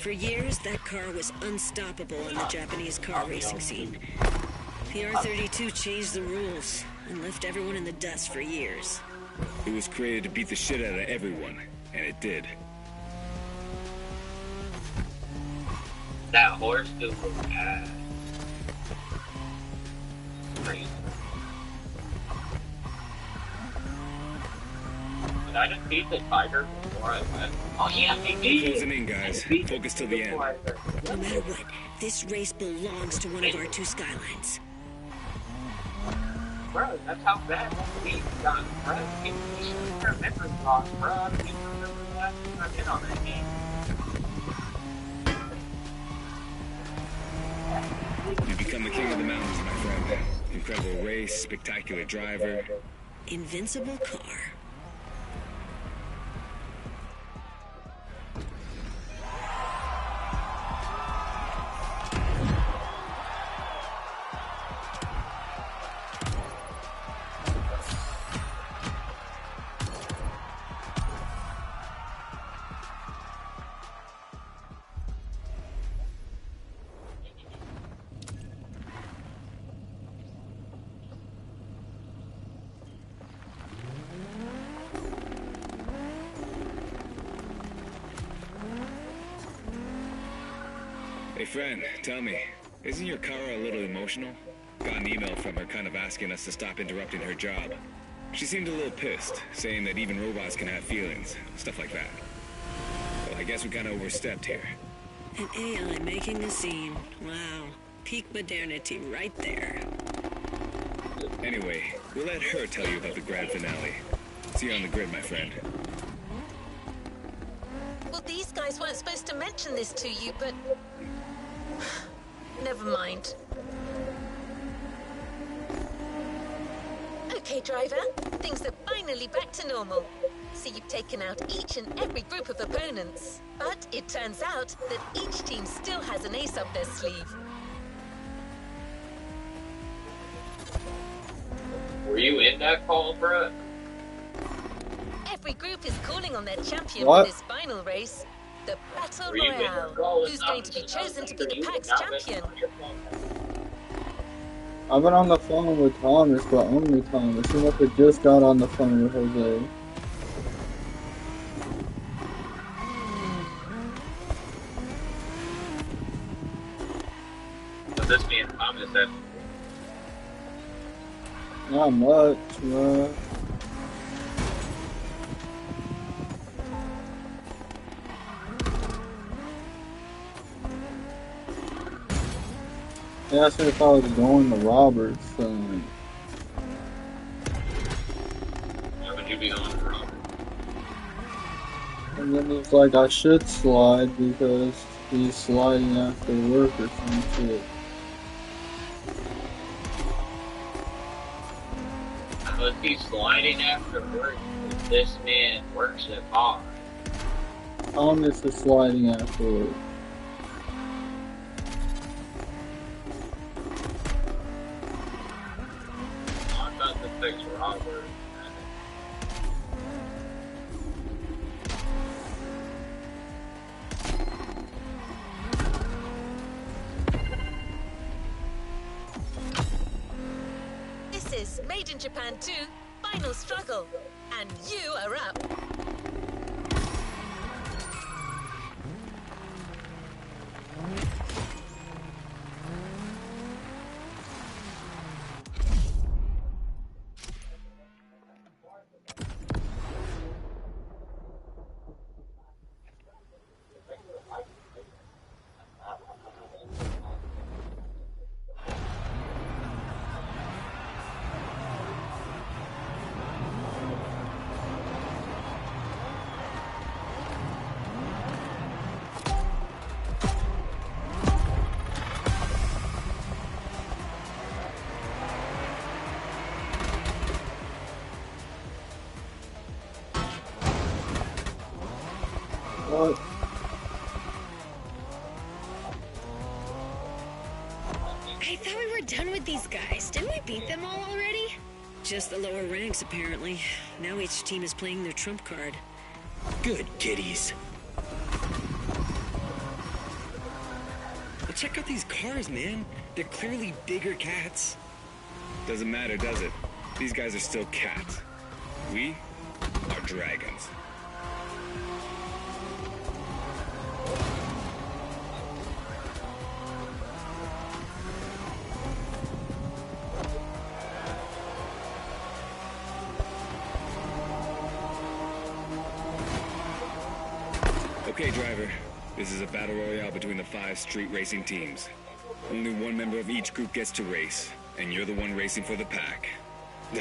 Speaker 8: For years, that car was unstoppable in the Japanese car racing scene. The R32 changed the rules and left everyone in the dust for years.
Speaker 5: It was created to beat the shit out of everyone, and it did.
Speaker 3: That horse dude was crazy. Did I just beat the tiger before I went? Oh yeah, they did!
Speaker 5: Closing in, guys. Focus till the end.
Speaker 8: No matter what, this race belongs to one of our two Skylines.
Speaker 3: Bro, that's how bad we got, bro. You should remember lost, bro. You remember the last time I did on that game.
Speaker 5: You become the king of the mountains, my friend. Incredible race, spectacular driver.
Speaker 8: Invincible car.
Speaker 5: Hey friend, tell me, isn't your Kara a little emotional? Got an email from her kind of asking us to stop interrupting her job. She seemed a little pissed, saying that even robots can have feelings, stuff like that. Well, I guess we kind of overstepped here.
Speaker 8: An AI making a scene. Wow. Peak modernity right there.
Speaker 5: Anyway, we'll let her tell you about the grand finale. See you on the grid, my friend.
Speaker 1: Well, these guys weren't supposed to mention this to you, but... never mind. Okay, driver. Things are finally back to normal. So you've taken out each and every group of opponents. But it turns out that each team still has an ace up their sleeve.
Speaker 3: Were you in that call, bro?
Speaker 1: Every group is calling on their champion
Speaker 2: What?
Speaker 1: for this final race. The Battle Royale. Who's going to be chosen to be the PAX champion?
Speaker 2: I've been on the phone with Thomas, but only Thomas. He must have just got on the phone with Jose.
Speaker 3: But this me and Thomas said,
Speaker 2: Not much, man. He asked me if I was going to Robert's.
Speaker 3: why would you be going to Robert?
Speaker 2: And then he's like, I should slide because he's sliding after work or some shit.
Speaker 3: I would be sliding after work if this man works at bar.
Speaker 2: Thomas is sliding after work.
Speaker 3: I'm about to fix Robert.
Speaker 1: This is Made in Japan 2, Final Struggle. And you are up.
Speaker 2: What?
Speaker 6: I thought we were done with these guys. Didn't we beat them all already?
Speaker 8: Just the lower ranks, apparently. Now each team is playing their trump card.
Speaker 7: Good kitties.
Speaker 12: But check out these cars, man. They're clearly bigger cats.
Speaker 5: Doesn't matter, does it? These guys are still cats. We are dragons. Okay, driver. This is a battle royale between the 5 street racing teams. Only one member of each group gets to race, and you're the one racing for the pack.
Speaker 7: Ugh,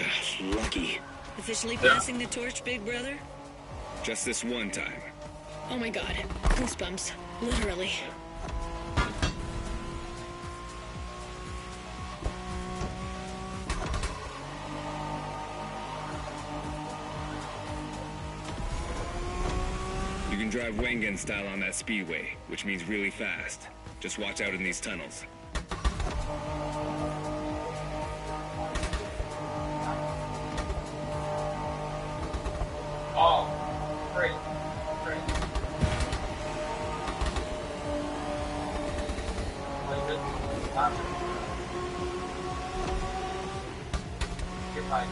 Speaker 7: lucky.
Speaker 8: Officially passing the torch, big brother?
Speaker 5: Just this one time.
Speaker 6: Oh my god. Goosebumps. Literally.
Speaker 5: You can drive Wengen style on that speedway, which means really fast. Just watch out in these tunnels.
Speaker 3: Oh, great. Great. You're fine.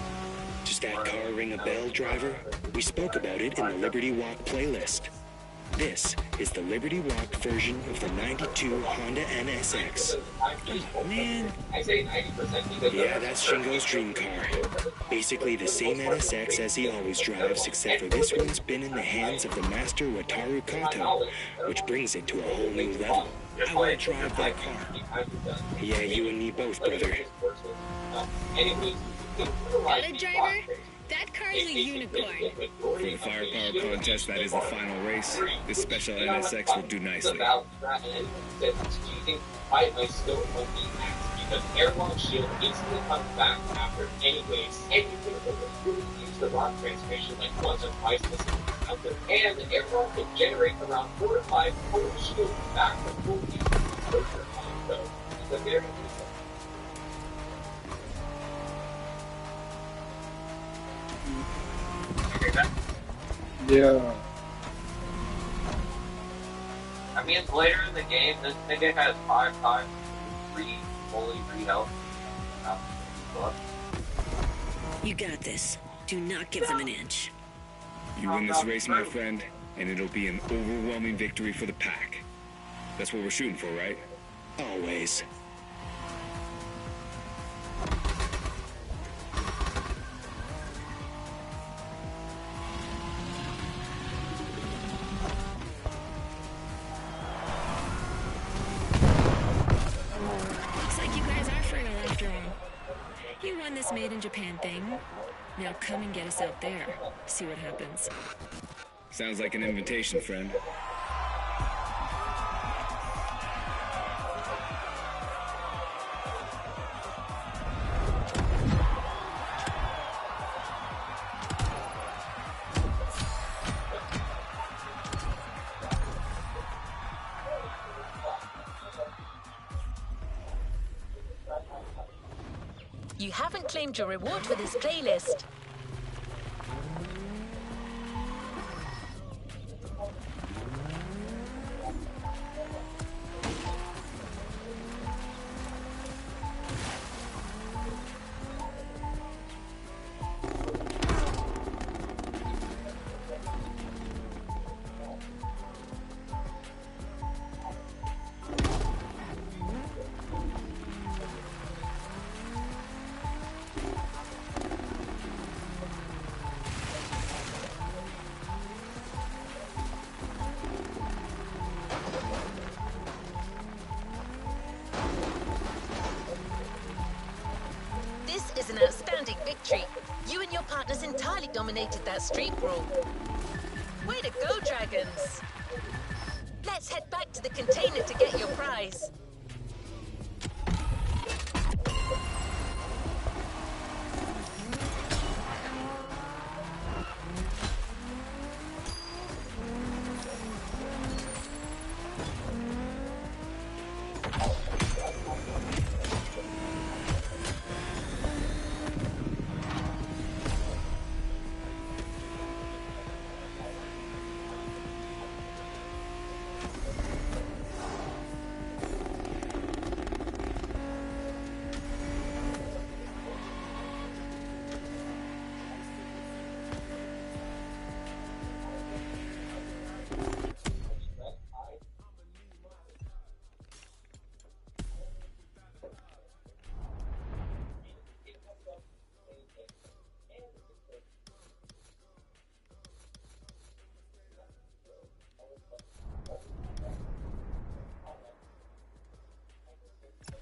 Speaker 7: Does that car ring a bell, driver? We spoke about it in the Liberty Walk playlist. This is the Liberty Walk version of the 92 Honda NSX.
Speaker 12: Oh, man.
Speaker 7: Yeah, that's Shingo's dream car. Basically the same NSX as he always drives, except for this one's been in the hands of the master Wataru Kato, which brings it to a whole new level. I want to drive that car. Yeah, you and me both, brother.
Speaker 6: Got it, driver? That car's a unicorn.
Speaker 5: For the firepower contest that is the final race, this special NSX will do nicely.
Speaker 3: Because airlock shield instantly comes back after anyways, and you can use the rock transmission like once or twice this encounter, and the airlock can generate around 4 to 5 total shields back to full use. So it's a very decent.
Speaker 2: Yeah.
Speaker 3: I mean, later in the game, this nigga has 5 times 3 fully re-health.
Speaker 8: You got this. Do not give them an inch.
Speaker 5: You win this race, my friend, and it'll be an overwhelming victory for the pack. That's what we're shooting for, right?
Speaker 7: Always.
Speaker 8: Looks like you guys are frail after all. You won this Made in Japan thing. Now come and get us out there. See what happens.
Speaker 5: Sounds like an invitation, friend.
Speaker 1: You haven't claimed your reward for this playlist. This is an outstanding victory. You and your partners entirely dominated that street brawl. Way to go, Dragons! Let's head back to the container to get your prize.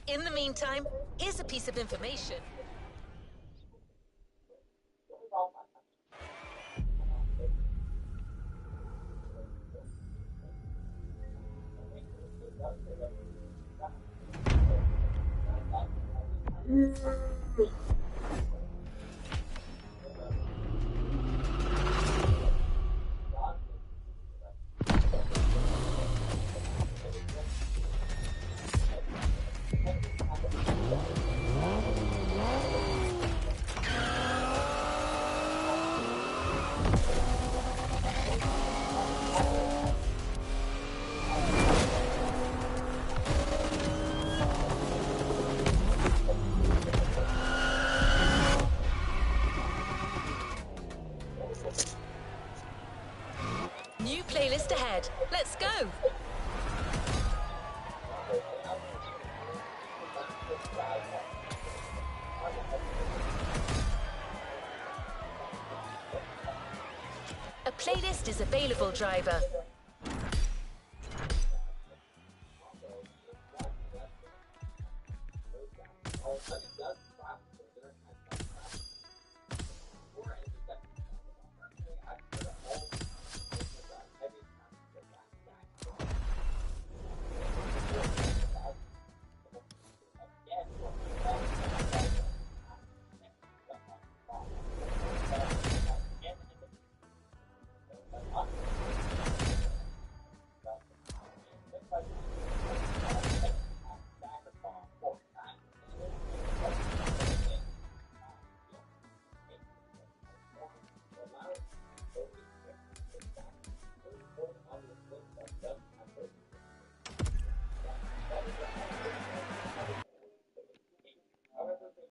Speaker 1: In the meantime, here's a piece of information. New playlist ahead. Let's go! A playlist is available, driver.